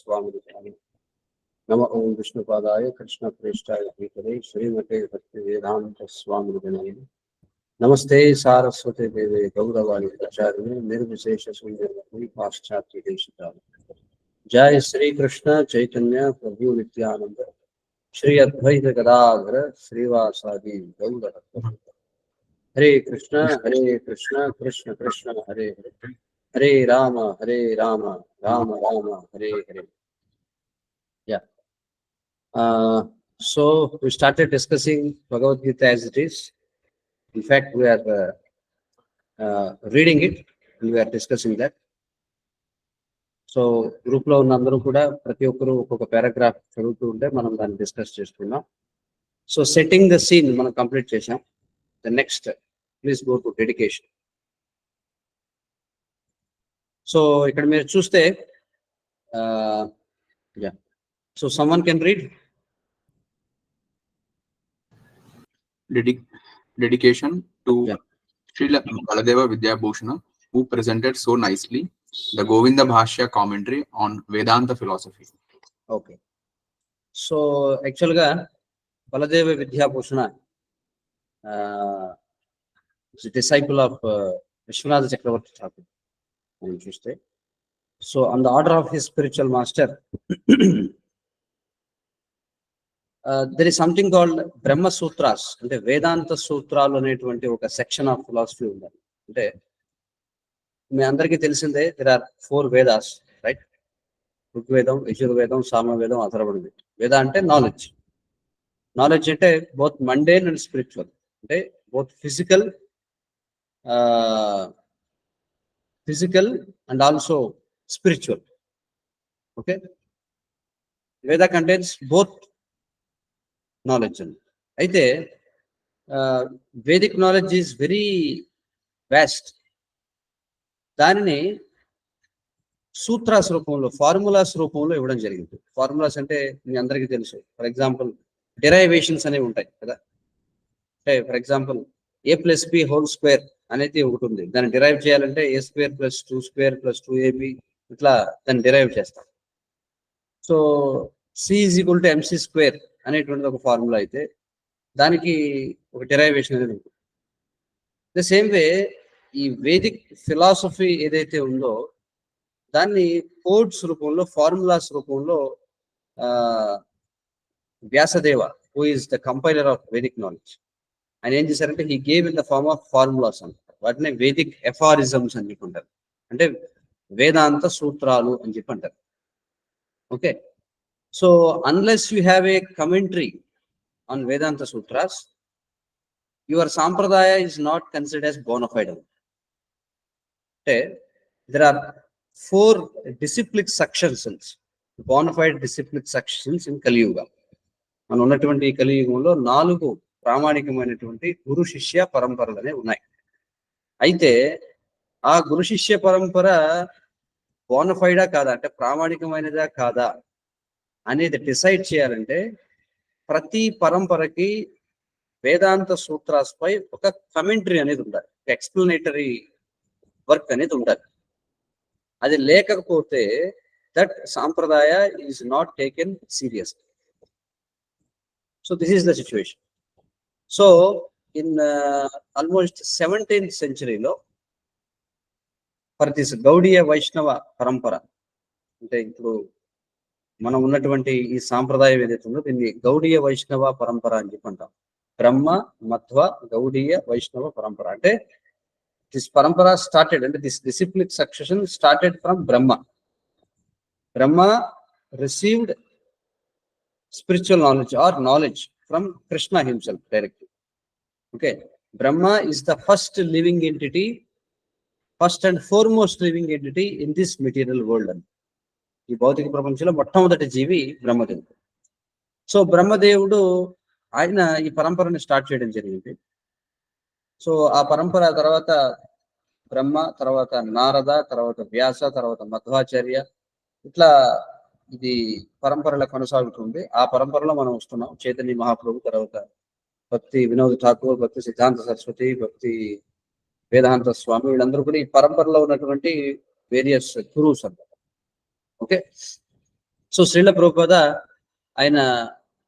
स्वामी नम ओं विष्णुपादाय कृष्णप्रेष्ठाय भीतरे श्रीमते भक्तिवेदांत स्वामी नमस्ते सारस्वते देवे गौरवाणी प्रचारिणे निर्विशेष शून्यवती पाश्चात्य देशिकाले जय श्री कृष्ण चैतन्य प्रभु नित्यानंद श्री अद्वैत गदाधर श्रीवासादि गौर हरे Krishna Krishna Krishna Hare Hare Hare Ram Ram Ram Hare Hare. Yeah. So we started discussing Bhagavad Gita as it is. In fact, we are reading it and we are discussing that. So group లో ఉన్న అందరూ కూడా ప్రతి ఒక్కరు ఒక్కొక్క పారాగ్రాఫ్ చదువుతూ ఉంటే మనం దాన్ని డిస్కస్ చేసుకున్నాం. సో సెట్టింగ్ ద సీన్ మనం కంప్లీట్ చేసాం. The next please go to dedication. So ఇక్కడ మీరు చూస్తే so someone can read. Dedication to Srila Baladeva Vidyabhushana, who presented so nicely the Govinda Bhashya commentary on Vedanta philosophy. Okay. So actually Baladeva Vidyabhushana is a disciple of Vishwanath Chakravarti Thakur. So on the order of his spiritual master, there is something called Brahma Sutras, అంటే వేదాంత సూత్రాలు అనేటువంటి ఒక section of philosophy ఉంది. అంటే మీ అందరికీ తెలిసిందే, there are 4 Vedas, right? Rigvedam, Yajurvedam, Samavedam, Atharvana. Veda అంటే knowledge. Knowledge అంటే బోత్ మండేన్ అండ్ స్పిరిచువల్, అంటే both physical and also spiritual. Okay, Veda contains both knowledge అండి. అయితే vedic knowledge is very vast. దానిని సూత్రాస్ రూపంలో, ఫార్ములాస్ రూపంలో ఇవ్వడం జరిగింది. ఫార్ములాస్ అంటే మీ అందరికీ తెలుసు. ఫర్ ఎగ్జాంపుల్ డెరైవేషన్స్ అనేవి ఉంటాయి కదా. అంటే ఫర్ ఎగ్జాంపుల్ a+b² అనేది ఒకటి ఉంది. దాన్ని డిరైవ్ చేయాలంటే a² + 2² + 2ab ఇట్లా దాన్ని డిరైవ్ చేస్తాం. సో c = mc² అనేటువంటిది ఒక ఫార్ములా అయితే దానికి ఒక డెరైవేషన్ అనేది ఉంటుంది. ద సేమ్ వే ఈ వేదిక్ ఫిలాసఫీ ఏదైతే ఉందో దాన్ని కోడ్స్ రూపంలో, ఫార్ములాస్ రూపంలో Vyasadeva, who is the compiler of vedic knowledge, ఆయన ఏం చేశారంటే he gave in the form of formulas అంటారు. వాటిని వేదిక్ ఎఫారిజమ్స్ అని చెప్పి అంటారు, అంటే వేదాంత సూత్రాలు అని చెప్పి అంటారు. Okay, so unless you have a commentary on Vedanta Sutras, your Sampradaya is not considered as bona fide. Okay, there are 4 disciplic sections, bona fide disciplic sections in Kali Yuga. మనం ఉన్నటువంటి కలి యుగంలో 4 ప్రామాణికమైనటువంటి గురు శిష్య పరంపరలు అనేవి ఉన్నాయి. అయితే ఆ గురు శిష్య పరంపర బోనఫైడా కాదా, అంటే ప్రామాణికమైనదా కాదా అనేది డిసైడ్ చేయాలంటే ప్రతి పరంపరకి వేదాంత సూత్రాస్ పై ఒక కమెంటరీ అనేది ఉండాలి, ఎక్స్ప్లెనేటరీ వర్క్ అనేది ఉండాలి. అది లేకపోతే దట్ సాంప్రదాయ is not taken serious. So this is the situation. So in almost 17th century for this Gaudiya వైష్ణవ పరంపర, అంటే ఇప్పుడు మనం ఉన్నటువంటి ఈ సాంప్రదాయం ఏదైతే ఉందో దీన్ని గౌడీయ వైష్ణవ పరంపర అని చెప్పి అంటాం. బ్రహ్మ మధ్వ గౌడీయ వైష్ణవ పరంపర. అంటే దిస్ పరంపర స్టార్టెడ్, అంటే this discipline succession started from Brahma. Brahma received spiritual knowledge or knowledge from Krishna himself directly. Okay, Brahma is the first living entity, first and foremost living entity in this material world అని. ఈ భౌతిక ప్రపంచంలో మొట్టమొదటి జీవి బ్రహ్మదేవుడు. సో బ్రహ్మదేవుడు ఆయన ఈ పరంపరని స్టార్ట్ చేయడం జరిగింది. సో ఆ పరంపర తర్వాత బ్రహ్మ, తర్వాత నారద, తర్వాత వ్యాస, తర్వాత మధ్వాచార్య, ఇట్లా ఇది పరంపరలో కొనసాగుతుంది. ఆ పరంపరలో మనం వస్తున్నాం. చైతన్య మహాప్రభు, తర్వాత భక్తి వినోద్ ఠాకూర్, భక్తి సిద్ధాంత సరస్వతి, భక్తి వేదాంత స్వామి, వీళ్ళందరూ కూడా ఈ పరంపరలో ఉన్నటువంటి వేరియస్ గురువుస్ అన్నమాట. ఓకే, సో శ్రీల ప్రభుపాద ఆయన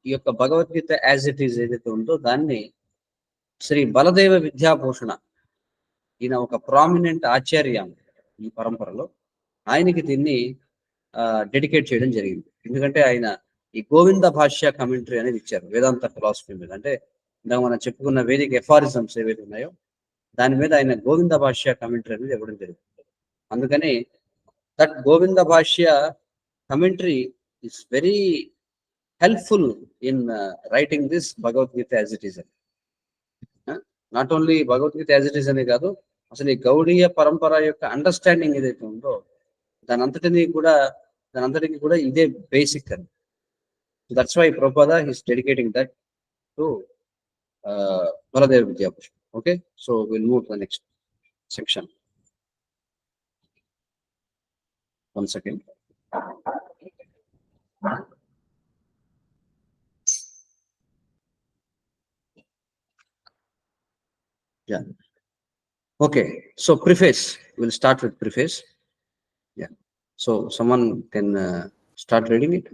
ఈ యొక్క భగవద్గీత యాజ్ ఇట్ ఈజ్ ఏదైతే ఉందో దాన్ని శ్రీ బలదేవ విద్యాభూషణ, ఈయన ఒక ప్రామినెంట్ ఆచార్య ఈ పరంపరలో, ఆయనకి దీన్ని డెడికేట్ చేయడం జరిగింది. ఎందుకంటే ఆయన ఈ గోవింద భాష్య కమెంటరీ అనేది ఇచ్చారు వేదాంత ఫిలాసఫీ మీద. అంటే ఇందాక మనం చెప్పుకున్న వేదిక ఎఫారిజమ్స్ ఏవైతే ఉన్నాయో దాని మీద ఆయన గోవింద భాష్య కమెంటరీ అనేది ఇవ్వడం జరుగుతుంది. అందుకని that Govinda Bhashya commentary is very helpful in writing this Bhagavad Gita as it is అని. Not only Bhagavad Gita as it is అనే కాదు, అసలు ఈ గౌడీయ పరంపర యొక్క అండర్స్టాండింగ్ ఏదైతే ఉందో దానంతటికి కూడా ఇదే బేసిక్ అని. That's why Prabhupada is dedicating that to Baladeva Vidyabhushan. Okay, so will move to the next section. One second. Yeah. Okay, so preface. We'll start with preface. Yeah. So someone can start reading it.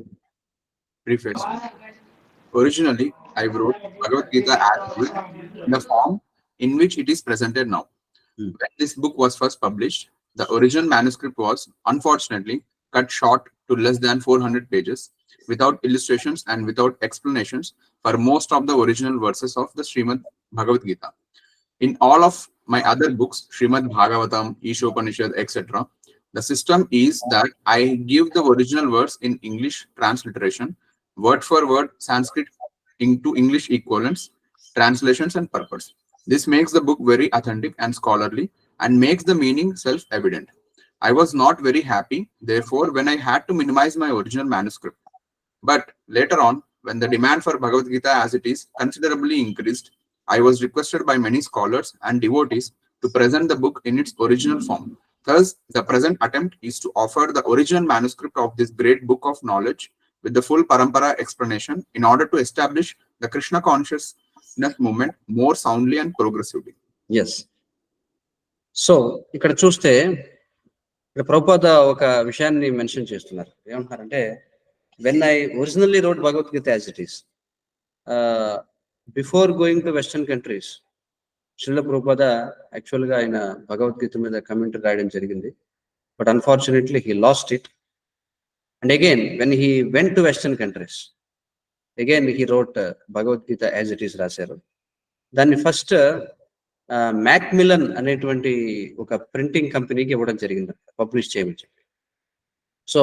Preface. Originally, I wrote Bhagavad Gita as in the form in which it is presented now. When this book was first published, the original manuscript was unfortunately cut short to less than 400 pages, without illustrations and without explanations for most of the original verses of the Srimad Bhagavad Gita. In all of my other books, Srimad Bhagavatam, Ishopanishad, etc., the system is that I give the original words in English transliteration, word for word Sanskrit into English equivalents, translations and purpose. This makes the book very authentic and scholarly and makes the meaning self-evident. I was not very happy, therefore, when I had to minimize my original manuscript. But later on, when the demand for Bhagavad Gita as it is considerably increased, I was requested by many scholars and devotees to present the book in its original form. Thus, the present attempt is to offer the original manuscript of this great book of knowledge with the full Parampara explanation in order to establish the Krishna consciousness movement more soundly and progressively. Yes. So, ఇక్కడ చూస్తే ఇక్కడ ప్రభుపాద ఒక విషయాన్ని mention చేస్తున్నారు. ఏమంటున్నారంటే, when I originally wrote Bhagavad Gita as it is, before going to western countries, Srila Prabhupada యాక్చువల్గా ఆయన భగవద్గీత మీద కమెంటరీ రాయడం జరిగింది. But unfortunately he lost it. And again when he went to western countries, again he wrote Bhagavad Gita as it is రాశారు. దాన్ని first Macmillan అనేటువంటి ఒక printing కంపెనీకి ఇవ్వడం జరిగింది, పబ్లిష్ చేయమని చెప్పి. సో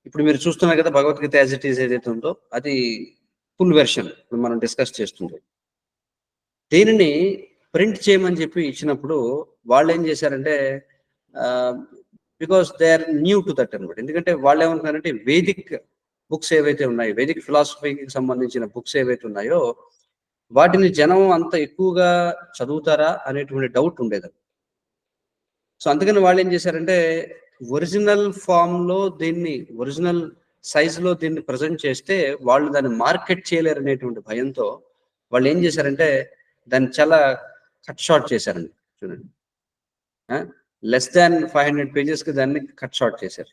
ఇప్పుడు మీరు చూస్తున్నారు కదా, భగవద్గీత యాజ్ ఇట్ ఈస్ ఏదైతే ఉందో అది ఫుల్ వెర్షన్ ఇప్పుడు మనం డిస్కస్ చేస్తుంది. దీనిని ప్రింట్ చేయమని చెప్పి ఇచ్చినప్పుడు వాళ్ళు ఏం చేశారంటే, because they are new to that అనమాట. ఎందుకంటే వాళ్ళు ఏమంటున్నారంటే, వేదిక్ బుక్స్ ఏవైతే ఉన్నాయో, వేదిక్ ఫిలాసఫీకి సంబంధించిన బుక్స్ ఏవైతే ఉన్నాయో వాటిని జనం అంత ఎక్కువగా చదువుతారా అనేటువంటి డౌట్ ఉండేది. సో అందుకని వాళ్ళు ఏం చేశారంటే, ఒరిజినల్ ఫామ్ లో దీన్ని, ఒరిజినల్ సైజులో దీన్ని ప్రజెంట్ చేస్తే వాళ్ళు దాన్ని మార్కెట్ చేయలేరు అనేటువంటి భయంతో వాళ్ళు ఏం చేశారంటే దాన్ని చాలా కట్ షార్ట్ చేశారండి. చూడండి, లెస్ దాన్ 500 పేజెస్కి దాన్ని కట్ షార్ట్ చేశారు.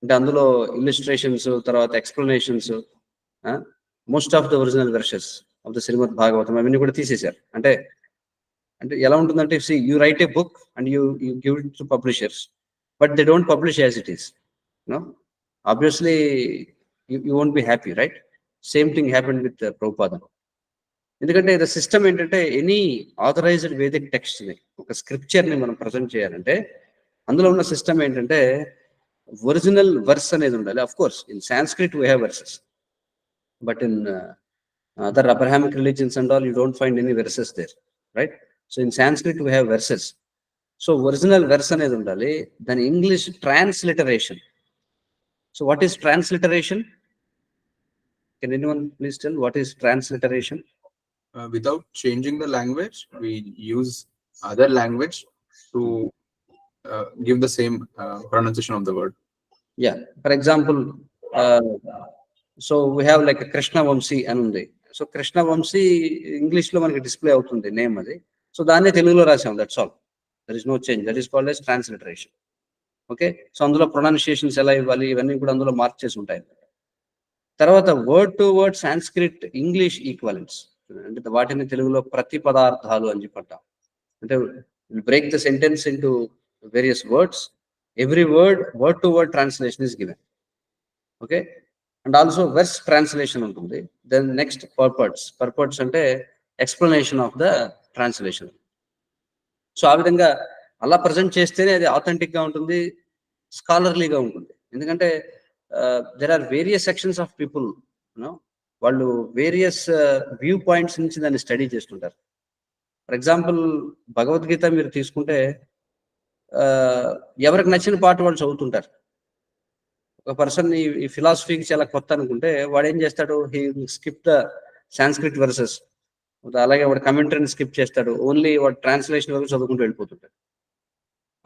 అంటే అందులో ఇల్లుస్ట్రేషన్స్, తర్వాత explanations, most of the original versions of the Srimad Bhagavatam అవన్నీ కూడా తీసేశారు. అంటే ఎలా ఉంటుందంటే, you write a book and you give it to publishers, but they don't publish as it is. Obviously, you won't be happy, right? Same thing happened with Prabhupada. ఎందుకంటే the system ఏంటంటే, any authorised Vedic text ని, ఒక scripture ని మనం present చేయాలంటే అందులో ఉన్న system ఏంటంటే ఒరిజినల్ వర్స్ అనేది ఉండాలి. Of course in Sanskrit we have verses, but in other Abrahamic religions and all you don't find any verses there, right? So in Sanskrit we have verses. So original verse అనేది ఉండాలి. దాని English transliteration. So what is transliteration? Can anyone please tell what is transliteration? Without changing the language, we use other language to give the same pronunciation of the word. Yeah, for example, so we have like a Krishna Vamsi anundi. So Krishna Vamsi English lo manaki display avutundi name adi. So danne Telugulo rasam, that's all. There is no change. That is called as transliteration. Okay, so అందులో pronunciations ఎలా ఇవ్వాలి ఇవన్నీ కూడా అందులో mark చేసి ఉంటాయి. తర్వాత word to word Sanskrit English equivalents, అంటే వాటిని తెలుగులో ప్రతి పదార్థాలు అని చెప్పంటాం. అంటే break the sentence into various words, every word to word translation is given. Okay, and also verse translation ఉంటుంది. దెన్ నెక్స్ట్ పర్పర్ట్స్ అంటే explanation of the translation. So ఆ విధంగా అలా ప్రజెంట్ చేస్తేనే అది ఆథెంటిక్ గా ఉంటుంది, స్కాలర్లీగా ఉంటుంది. ఎందుకంటే there are various sections of people, వాళ్ళు వేరియస్ వ్యూ పాయింట్స్ నుంచి దాన్ని స్టడీ చేస్తుంటారు. ఫర్ ఎగ్జాంపుల్ భగవద్గీత మీరు తీసుకుంటే ఎవరికి నచ్చిన పాట వాళ్ళు చదువుతుంటారు. ఒక పర్సన్ ఈ ఫిలాసఫీకి చాలా కొత్త అనుకుంటే వాడు ఏం చేస్తాడు, he skip the Sanskrit verses, అలాగే వాడు కమెంటరీని స్కిప్ చేస్తాడు, ఓన్లీ వాడు ట్రాన్స్లేషన్ వరకు చదువుకుంటూ వెళ్ళిపోతుంటాడు.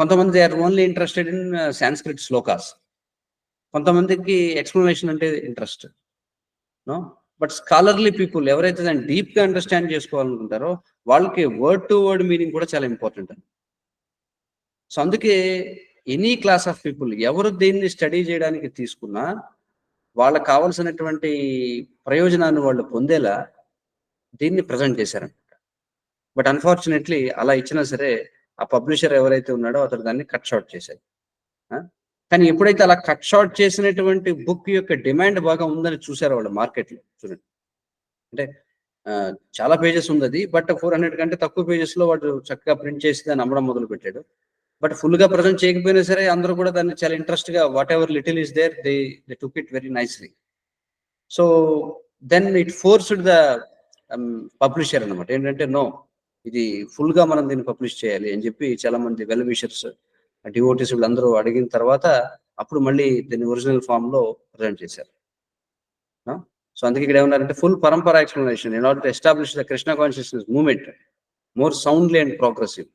కొంతమంది they are only interested in Sanskrit shlokas, కొంతమందికి ఎక్స్ప్లెనేషన్ అంటే interest. No, but scholarly people ఎవరైతే దాన్ని డీప్ గా అండర్స్టాండ్ చేసుకోవాలనుకుంటారో వాళ్ళకి వర్డ్ టు వర్డ్ మీనింగ్ కూడా చాలా ఇంపార్టెంట్. సో అందుకే ఎనీ క్లాస్ ఆఫ్ పీపుల్ ఎవరు దీన్ని స్టడీ చేయడానికి తీసుకున్నా వాళ్ళకి కావాల్సినటువంటి ప్రయోజనాన్ని వాళ్ళు పొందేలా దీన్ని ప్రజెంట్ చేశారనమాట. బట్ అన్ఫార్చునేట్లీ అలా ఇచ్చినా సరే ఆ పబ్లిషర్ ఎవరైతే ఉన్నాడో అతడు దాన్ని కట్ షార్ట్ చేశాడు. కానీ ఎప్పుడైతే అలా కట్ షార్ట్ చేసినటువంటి బుక్ యొక్క డిమాండ్ బాగా ఉందని చూసారు వాళ్ళు మార్కెట్లో, చూడండి, అంటే చాలా పేజెస్ ఉంది అది, బట్ 400 కంటే తక్కువ పేజెస్ లో వాడు చక్కగా ప్రింట్ చేసి దాన్ని అమ్మడం మొదలు పెట్టాడు. బట్ ఫుల్ గా ప్రజెంట్ చేయకపోయినా సరే అందరూ కూడా దాన్ని చాలా ఇంట్రెస్ట్ గా whatever little is there they took it very nicely. So then it forced the publisher అనమాట, ఏంటంటే నో, ఇది ఫుల్ గా మనం దీన్ని పబ్లిష్ చేయాలి అని చెప్పి చాలా మంది వెల్ విషర్స్, డివోటీస్ వీళ్ళందరూ అడిగిన తర్వాత అప్పుడు మళ్ళీ దీన్ని ఒరిజినల్ ఫామ్ లో ప్రజెంట్ చేశారు. సో అందుకే ఇక్కడ ఏమన్నారంటే full parampara explanation in order to establish the Krishna consciousness movement more soundly and progressive.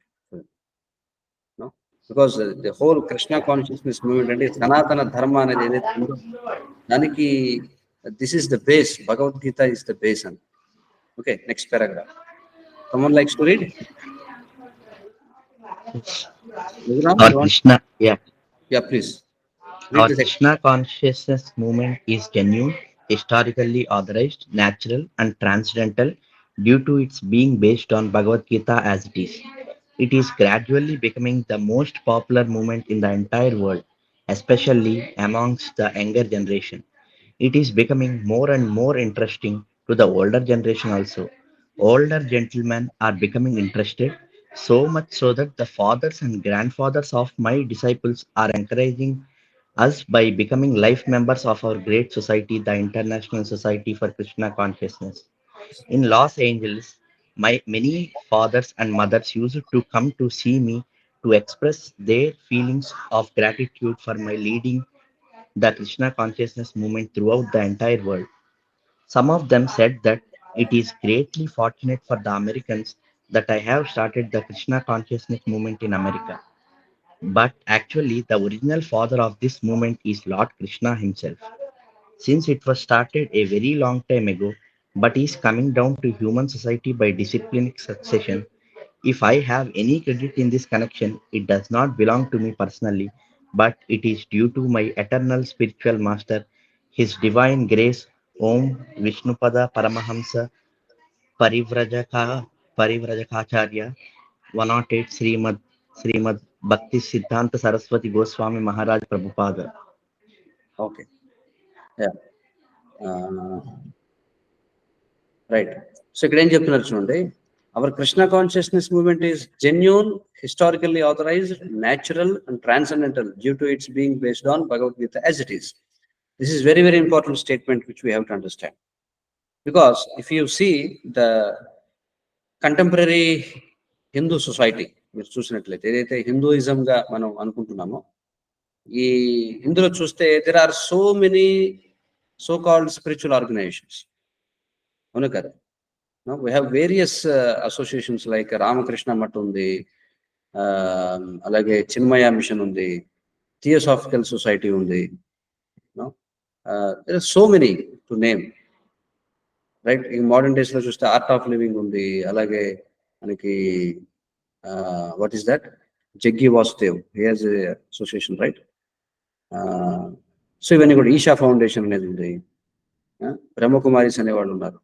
Because the whole Krishna consciousness movement అంటే సనాతన ధర్మ అనేది ఏదైతే ఉందో దానికి this is the base, Bhagavad Gita is the base అని. Okay, next paragraph. Someone likes to read? Our Krishna, Yeah, please. Our Krishna consciousness movement is genuine, historically authorized, natural, and transcendental due to its being based on Bhagavad Gita as it is. It is gradually becoming the most popular movement in the entire world, especially amongst the younger generation. It is becoming more and more interesting to the older generation also. Older gentlemen are becoming interested, so much so that the fathers and grandfathers of my disciples are encouraging us by becoming life members of our great society, the International Society for Krishna Consciousness. In Los Angeles, my many fathers and mothers used to come to see me to express their feelings of gratitude for my leading the Krishna consciousness movement throughout the entire world. Some of them said that it is greatly fortunate for the Americans that I have started the Krishna consciousness movement in America. But actually, the original father of this movement is Lord Krishna himself. Since it was started a very long time ago, but is coming down to human society by disciplinic succession. If I have any credit in this connection, it does not belong to me personally, but it is due to my eternal spiritual master, His divine grace, Om Vishnupada Paramahamsa Parivrajakacharya 108 Srimad Bhakti Siddhanta Saraswati Goswami Maharaj Prabhupada. Okay. Yeah. Right. So ఇక్కడ ఏం చెప్తున్నారు చూడండి, our Krishna consciousness movement is genuine, historically authorized, natural and transcendental due to its being based on Bhagavad Gita as it is. This is very, very important statement which we have to understand. Because if you see the contemporary Hindu society, మీరు చూసినట్లయితే ఏదైతే హిందూయిజంగా మనం అనుకుంటున్నామో ఈ ఇందులో చూస్తే there are so many so-called spiritual organizations. అవును కదా? We have various associations like Ramakrishna Math ఉంది, అలాగే చిన్మయ మిషన్ ఉంది, థియోసాఫికల్ సొసైటీ ఉంది. There are so many to name, రైట్? ఈ మోడర్న్ డేస్ లో చూస్తే ఆర్ట్ ఆఫ్ లివింగ్ ఉంది, అలాగే మనకి what is that, Jaggi Vasudev hears association, right? So ఇవన్నీ కూడా ఈషా ఫౌండేషన్ అనేది ఉంది. బ్రహ్మకుమారిస్ అనేవాళ్ళు ఉన్నారు,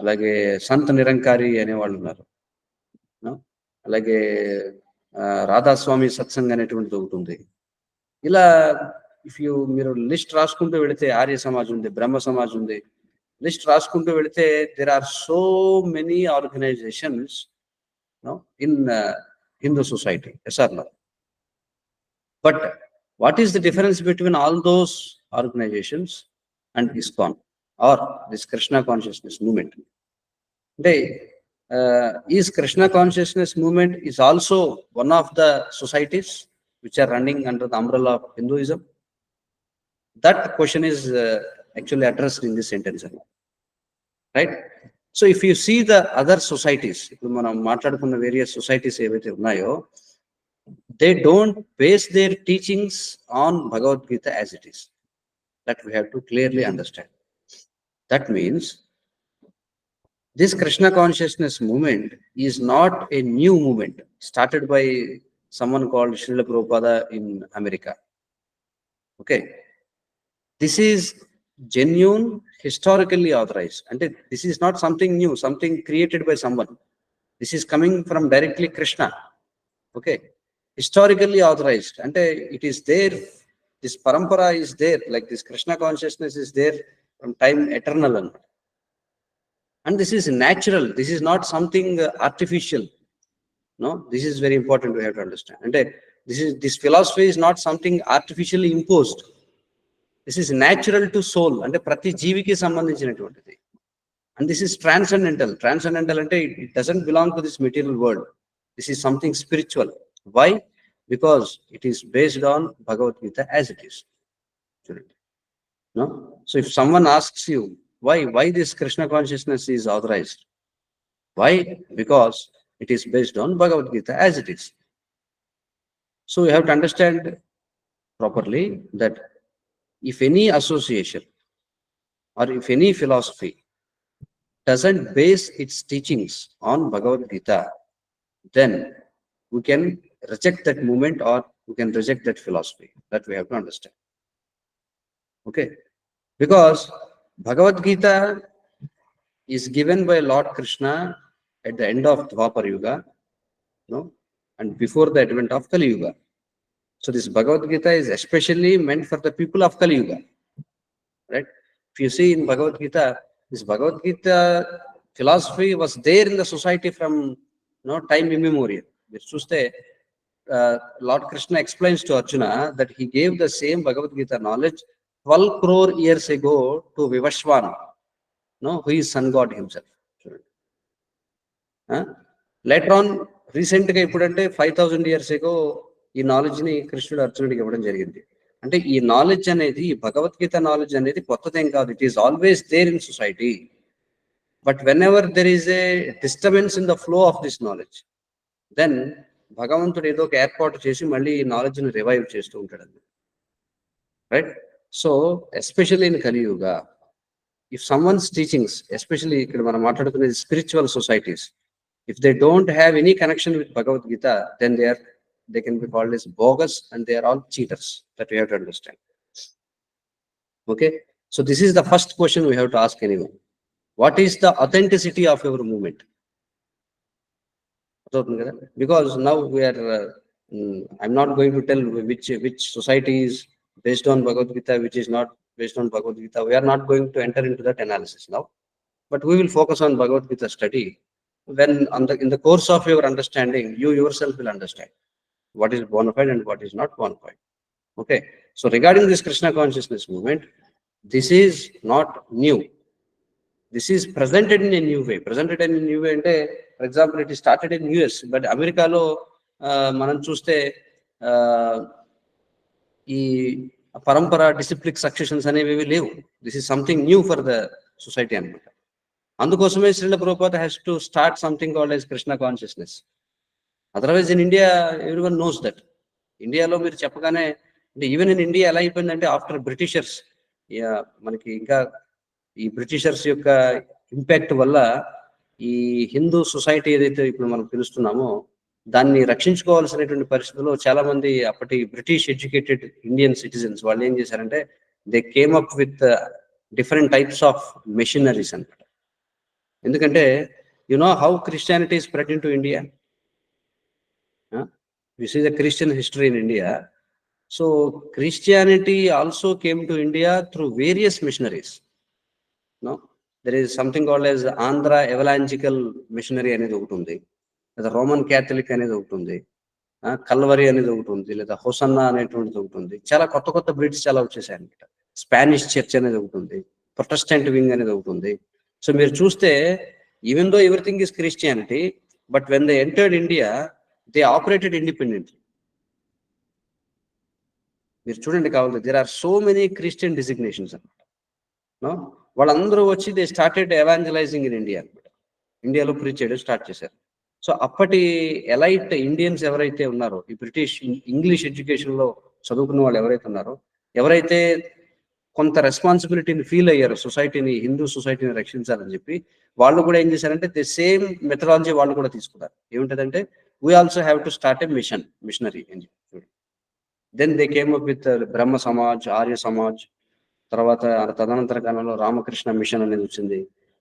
అలాగే సంత్ నిరంకారి అనేవాళ్ళు ఉన్నారు, అలాగే రాధాస్వామి సత్సంగ్ అనేటువంటిది ఒకటి ఉంది. ఇలా మీరు లిస్ట్ రాసుకుంటూ వెళితే ఆర్య సమాజ్ ఉంది, బ్రహ్మ సమాజ్ ఉంది, లిస్ట్ రాసుకుంటూ వెళితే there are so many organizations in Hindu society. Yes or no? But what is the difference between all those organizations and ISKCON or this Krishna consciousness movement? Is Krishna consciousness movement is also one of the societies which are running under the umbrella of Hinduism? That question is actually addressed in this sentence, right? So if you see the other societies, మనం మాట్లాడుకున్న various societies ఏవైతే ఉన్నాయో, they don't base their teachings on Bhagavad Gita as it is. That we have to clearly understand. That means this Krishna consciousness movement is not a new movement started by someone called Srila Prabhupada in America. Okay. This is genuine, historically authorized. And this is not something new, something created by someone. This is coming from directly Krishna. Okay. Historically authorized. And it is there. This parampara is there. Like this Krishna consciousness is there from time eternal. And this is natural. This is not something artificial. No, this is very important we have to understand. And this philosophy is not something artificially imposed. This is natural to soul. And prati jeeviki sambandhinchinaటువంటిది. And this is transcendental. Transcendental ante it doesn't belong to this material world. This is something spiritual. Why? Because it is based on Bhagavad Gita as it is. No? So if someone asks you why this Krishna consciousness is authorized? Why? Because it is based on Bhagavad Gita as it is. So you have to understand properly that if any association or if any philosophy doesn't base its teachings on Bhagavad Gita, then we can reject that movement or we can reject that philosophy. That we have to understand. Okay? Because Bhagavad Gita is given by Lord Krishna at the end of Dwapar Yuga, and before the advent of Kali Yuga. So this Bhagavad Gita is especially meant for the people of Kali Yuga, right? If you see in Bhagavad Gita, this Bhagavad Gita philosophy was there in the society from time immemorial. Lord Krishna explains to Arjuna that he gave the same Bhagavad Gita knowledge 12 crore years ago to Vivashvana, who is sun god himself. Later on, recently, 5,000 years ago, ఈ knowledge ని కృష్ణుడు అర్జునుడికి ఇవ్వడం జరిగింది. అంటే ఈ knowledge అనేది, ఈ భగవద్గీత నాలెడ్జ్ అనేది కొత్తదేం కాదు. It is always there in society. But whenever there is a disturbance in the flow of this knowledge, then భగవంతుడు ఏదో ఒక ఏర్పాటు చేసి మళ్ళీ ఈ నాలెడ్జ్ ని రివైవ్ చేస్తూ ఉంటాడు. రైట్? సో ఎస్పెషల్లీ ఇన్ కలియుగ, ఇఫ్ సమ్వన్స్ టీచింగ్స్, ఎస్పెషల్లీ ఇక్కడ మనం మాట్లాడుకునేది spiritual societies, if they don't have any connection with Bhagavad Gita, then they can be called as bogus and they are all cheaters. That we have to understand. Okay, so this is the first question we have to ask anyone. What is the authenticity of your movement? Because now we are I'm not going to tell which society is based on Bhagavad Gita, which is not based on Bhagavad Gita. We are not going to enter into that analysis now, but we will focus on Bhagavad Gita study. When in the course of your understanding, you yourself will understand what is bona fide and what is not bona fide. Okay, so regarding this Krishna consciousness movement, this is not new. This is presented in a new way. Presented in a new way ante, for example, it is started in US, but America lo మనం చూస్తే ఈ పరంపర డిసిప్లిక్ successions అనేవి లేవు. This is something new for the society అన్నమాట. అందుకోసమే Srila Prabhupada has to start something called as Krishna consciousness. Otherwise in India everyone knows that. ఇండియాలో మీరు చెప్పగానే, అంటే ఈవెన్ ఇన్ ఇండియా ఎలా అయిపోయిందంటే ఆఫ్టర్ బ్రిటిషర్స్, మనకి ఇంకా ఈ బ్రిటిషర్స్ యొక్క ఇంపాక్ట్ వల్ల ఈ హిందూ సొసైటీ ఏదైతే ఇప్పుడు మనం పిలుస్తున్నామో దాన్ని రక్షించుకోవాల్సినటువంటి పరిస్థితుల్లో చాలా మంది అప్పటి బ్రిటిష్ ఎడ్యుకేటెడ్ ఇండియన్ సిటిజన్స్ వాళ్ళు ఏం చేశారంటే they came up with different types of machineries అన్నమాట. ఎందుకంటే you know how Christianity spread in to India. You see the Christian history in India. So Christianity also came to India through various missionaries. No, there is something called as Andhra Evangelical Missionary అనేది ఒకటి ఉంది, లేదా Roman Catholic అనేది ఒకటి ఉంది, Calvary అనేది ఒకటి ఉంది, లేదా హోసన్నా అనేటువంటిది ఒకటి ఉంది. చాలా కొత్త కొత్త బ్రిడ్స్ చాలా వచ్చేసాయి అనమాట. స్పానిష్ చర్చ్ అనేది ఒకటి ఉంది, ప్రొటెస్టెంట్ వింగ్ అనేది ఒకటి ఉంది. సో మీరు చూస్తే even though everything is Christianity, but when they entered India they operated independently. మీరు చూడండి కావాలి, there are so many Christian designations అనమాట. వాళ్ళందరూ వచ్చి they started evangelising in India అనమాట. ఇండియాలో ప్రీచ్ చేయడం స్టార్ట్ చేశారు. సో అప్పటి ఎలైట్ ఇండియన్స్ ఎవరైతే ఉన్నారో, ఈ బ్రిటిష్ ఇంగ్లీష్ ఎడ్యుకేషన్లో చదువుకున్న వాళ్ళు ఎవరైతే ఉన్నారో, ఎవరైతే కొంత రెస్పాన్సిబిలిటీని ఫీల్ అయ్యారు సొసైటీని, హిందూ సొసైటీని రక్షించాలని చెప్పి, వాళ్ళు కూడా ఏం చేశారంటే ది సేమ్ మెథడాలజీ వాళ్ళు కూడా తీసుకున్నారు. ఏముంటదంటే we also have to start a missionary అని చెప్పి. Then they came up with బ్రహ్మ సమాజ్, ఆర్య సమాజ్, తర్వాత తదనంతర కాలంలో రామకృష్ణ మిషన్ అనేది వచ్చింది.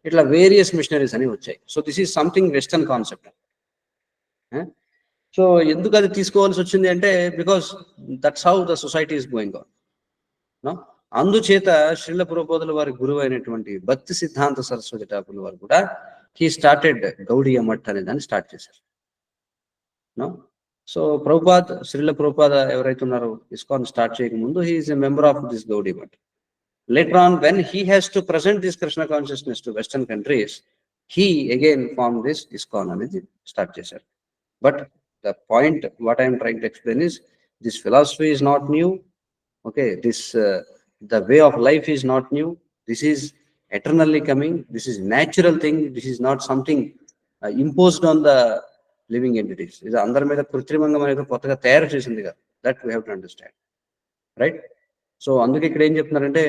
ఇట్లా వేరియస్ మిషనరీస్ అని వచ్చాయి. So this is something western concept. So ఎందుకు అది తీసుకోవాల్సి వచ్చింది అంటే because that's how the society is going on. అందుచేత శ్రీల ప్రభుపాదుల వారి గురువు అయినటువంటి భక్తి సిద్ధాంత సరస్వతి ఠాకూర్ వారు కూడా హీ స్టార్టెడ్ గౌడీయ మఠ్ అనే దాన్ని స్టార్ట్ చేశారు. సో ప్రభుపాద్, శ్రీల ప్రభుపాద ఎవరైతే ఉన్నారో ఇస్కాన్ స్టార్ట్ చేయక ముందు, he is a member of this గౌడీ Math. Later on, when he has to present this Krishna consciousness to Western countries, he again formed this ISKCON అనేది స్టార్ట్ చేశారు. But the point what I am trying to explain is this philosophy is not new. Okay, this the way of life is not new. This is eternally coming. This is natural thing. This is not something imposed on the living entities. ఇది అందరి మీద కృత్రిమంగా అనేది కొత్తగా తయారు చేసింది కాదు. That we have to understand, right? So అందుకే ఇక్కడ ఏం చెప్తున్నారంటే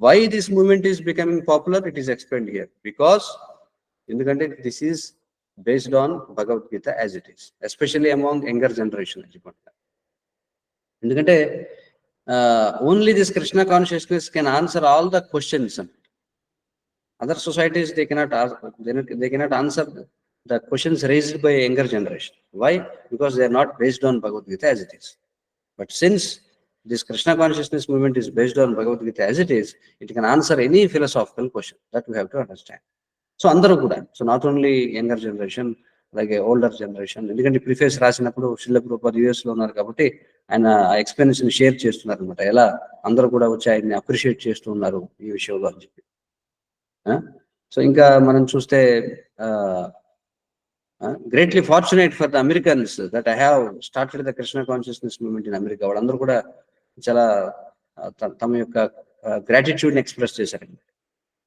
why this movement is becoming popular, it is explained here. Because ఎందుకంటే this is based on Bhagavad Gita as it is, especially among younger generation. ఎందుకంటే only this Krishna consciousness can answer all the questions. Other societies they cannot answer the questions raised by younger generation. Why? Because they are not based on Bhagavad Gita as it is. But since this Krishna consciousness movement is based on Bhagavad Gita as it is, it can answer any philosophical question. That we have to understand. So andaru kuda, so not only younger generation, like a older generation. ఎందుకంటే preface రాసినప్పుడు Srila Prabhupada US లో ఉన్నారు కాబట్టి ఆయన ఆ experience ని share చేస్తున్నారు అనమాట. ఎలా అందరూ కూడా వచ్చి ఆయన్ని అప్రిషియేట్ చేస్తూ ఉన్నారు ఈ విషయంలో అని చెప్పి. సో ఇంకా మనం చూస్తే greatly fortunate for the Americans that I have started the Krishna consciousness movement in America. వాళ్ళందరూ కూడా చాలా తమ యొక్క గ్రాటిట్యూడ్ని ఎక్స్ప్రెస్ చేశారు.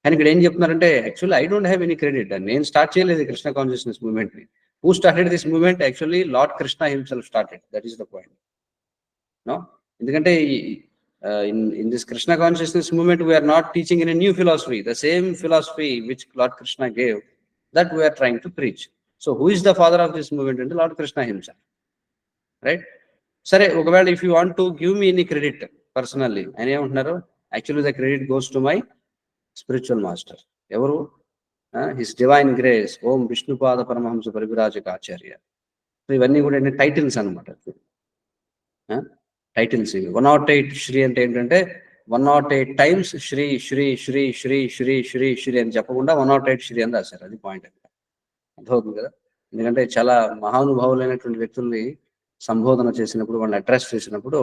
కానీ ఇక్కడ ఏం చెప్తున్నారంటే actually I don't have any credit. నేను స్టార్ట్ చేయలేదు కృష్ణ కాన్షియస్నెస్ మూవ్మెంట్ని. Who started this movement? Actually Lord Krishna himself started. That is the point. No, ఎందుకంటే in this Krishna consciousness movement we are not teaching in a new philosophy. The same philosophy which Lord Krishna gave, that we are trying to preach. So who is the father of this movement? And Lord Krishna himself, right? Sare, ఒకవేళ if you want to give me any credit personally, ఆయన ఏమంటున్నారు, actually the credit goes to my spiritual master. ఎవరు? His divine grace, ఓం విష్ణుపాద పరమహంస పరివిరాజక ఆచార్య. ఇవన్నీ కూడా titles అనమాట. Titles ఇవి. 108 శ్రీ అంటే ఏంటంటే 108 టైమ్స్ శ్రీ శ్రీ శ్రీ శ్రీ శ్రీ శ్రీ శ్రీ అని చెప్పకుండా 108 శ్రీ అని రాశారు. అది పాయింట్. అర్థమవుతుంది కదా? ఎందుకంటే చాలా మహానుభావులైనటువంటి వ్యక్తుల్ని సంబోధన చేసినప్పుడు, వాళ్ళని అడ్రస్ చేసినప్పుడు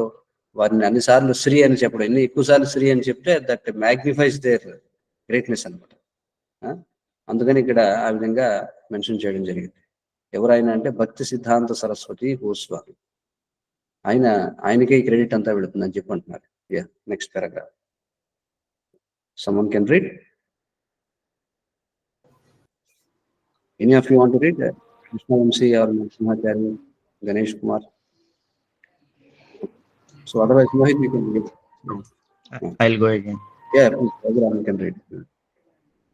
వారిని అన్నిసార్లు శ్రీ అని చెప్పడం, ఎన్ని ఎక్కువసార్లు శ్రీ అని చెప్తే దట్ మ్యాగ్నిఫైస్ దేర్ గ్రేట్నెస్ అనమాట. అందుకని ఇక్కడ ఆ విధంగా మెన్షన్ చేయడం జరిగింది. ఎవరైనా అంటే భక్తి సిద్ధాంత సరస్వతి గోస్వామి, ఆయనకే ఈ క్రెడిట్ అంతా వెళుతుందని చెప్పి అంటున్నారు. Next paragraph. Someone can read? Any of you want to read? Krishna Vamsi or Narasimhacharya, Ganesh Kumar? So otherwise, Mohit, you can read. I'll go again. Yeah, Raghuram can read.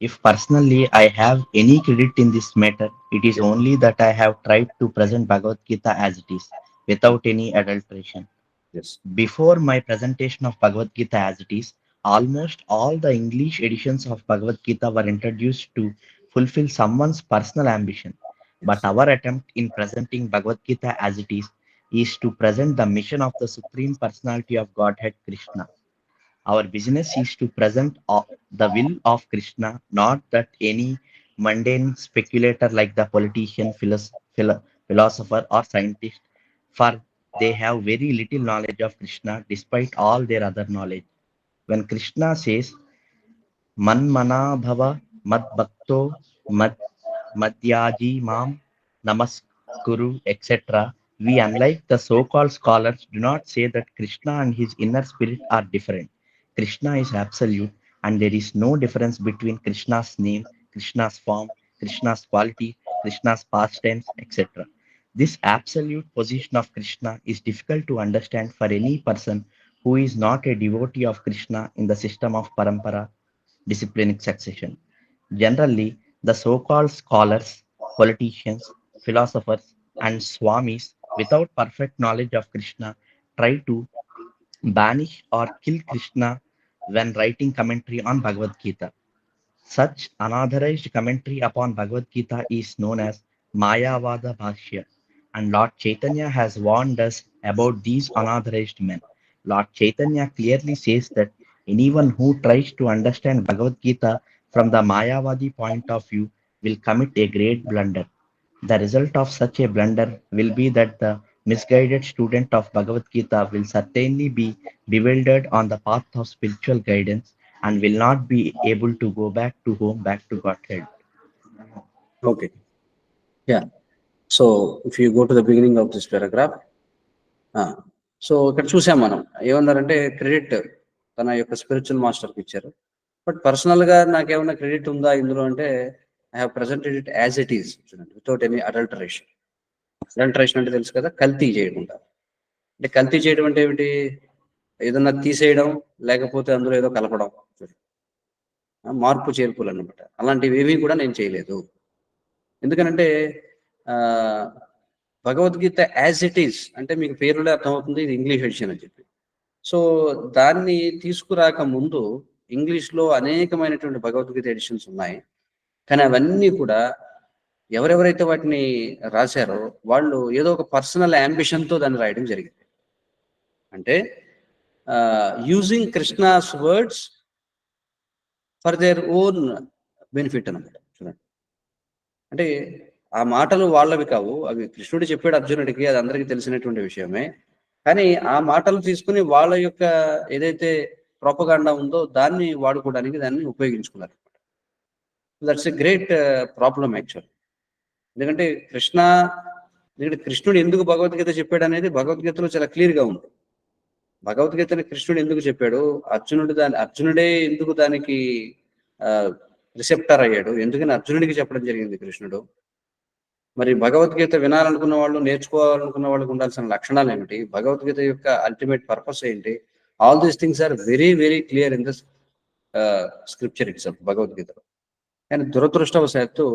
If personally I have any credit in this matter, it is only that I have tried to present Bhagavad Gita as it is, without any adulteration. Yes. Before my presentation of Bhagavad Gita as it is, Almost all the English editions of Bhagavad Gita were introduced to fulfill someone's personal ambition. But our attempt in presenting Bhagavad Gita as it is to present the mission of the Supreme Personality of Godhead Krishna. Our business is to present the will of Krishna, not that any mundane speculator like the politician, philosopher, or scientist, for they have very little knowledge of Krishna despite all their other knowledge. When Krishna says, Manmanabhava Madbhakto Mad Madhyaji Mam Namaskuru, etc., we, unlike the so called scholars, do not say that Krishna and his inner spirit are different. Krishna is absolute, and there is no difference between Krishna's name, Krishna's form, Krishna's quality, Krishna's past tense, etc. This absolute position of Krishna is difficult to understand for any person who is not a devotee of Krishna in the system of parampara disciplinic succession. Generally, the so-called scholars, politicians, philosophers, and swamis, without perfect knowledge of Krishna, try to banish or kill Krishna when writing commentary on Bhagavad Gita. Such unauthorized commentary upon Bhagavad Gita is known as Mayavada Bhashya, and Lord Chaitanya has warned us about these unauthorized men. Lord Chaitanya clearly says that anyone who tries to understand Bhagavad Gita from the Mayavadi point of view will commit a great blunder. The result of such a blunder will be that the misguided student of Bhagavad Gita will certainly be bewildered on the path of spiritual guidance and will not be able to go back to home, back to Godhead. Okay. Yeah. So if you go to the beginning of this paragraph, so ఇక్కడ చూసాం మనం ఏమన్నారంటే credit తన యొక్క spiritual మాస్టర్కి ఇచ్చారు. But పర్సనల్గా నాకేమన్నా క్రెడిట్ ఉందా ఇందులో అంటే I have presented it as it is, చూడండి, వితౌట్ ఎనీ అడల్టరేషన్. అడల్టరేషన్ అంటే తెలుసు కదా, కల్తీ చేయకుండా. అంటే కల్తీ చేయడం అంటే ఏమిటి? ఏదన్నా తీసేయడం, లేకపోతే అందులో ఏదో కలపడం, మార్పు చేర్పులు అన్నమాట. అలాంటివి ఏవి కూడా నేను చేయలేదు. ఎందుకనంటే భగవద్గీత యాజ్ ఇట్ ఈస్ అంటే మీకు పేరులో అర్థమవుతుంది, ఇది ఇంగ్లీష్ ఎడిషన్ అని చెప్పి. సో దాన్ని తీసుకురాక ముందు ఇంగ్లీష్లో అనేకమైనటువంటి భగవద్గీత ఎడిషన్స్ ఉన్నాయి. కానీ అవన్నీ కూడా ఎవరెవరైతే వాటిని రాశారో వాళ్ళు ఏదో ఒక పర్సనల్ యాంబిషన్తో దాన్ని రాయడం జరిగింది. అంటే using Krishna's words for their own benefit అన్నమాట. చూడండి, అంటే ఆ మాటలు వాళ్ళవి కావు, అవి కృష్ణుడు చెప్పాడు అర్జునుడికి, అది అందరికీ తెలిసినటువంటి విషయమే. కానీ ఆ మాటలు తీసుకుని వాళ్ళ యొక్క ఏదైతే ప్రోపగాండా ఉందో దాన్ని వాడుకోవడానికి దాన్ని ఉపయోగించుకున్నారు. That's a great problem actual. ఎందుకంటే కృష్ణుడు ఎందుకు భగవద్గీత చెప్పాడు అనేది భగవద్గీతలో చాలా క్లియర్గా ఉంది. భగవద్గీతని కృష్ణుడు ఎందుకు చెప్పాడు, అర్జునుడే ఎందుకు దానికి రిసెప్టర్ అయ్యాడు, ఎందుకని అర్జునుడికి చెప్పడం జరిగింది కృష్ణుడు. మరి భగవద్గీత వినాలనుకున్న వాళ్ళు, నేర్చుకోవాలనుకున్న వాళ్ళకి ఉండాల్సిన లక్షణాలు ఏమిటి, భగవద్గీత యొక్క అల్టిమేట్ పర్పస్ ఏంటి, all these things are very very clear in the scripture itself, భగవద్గీతలో. కానీ దురదృష్టవశాత్తు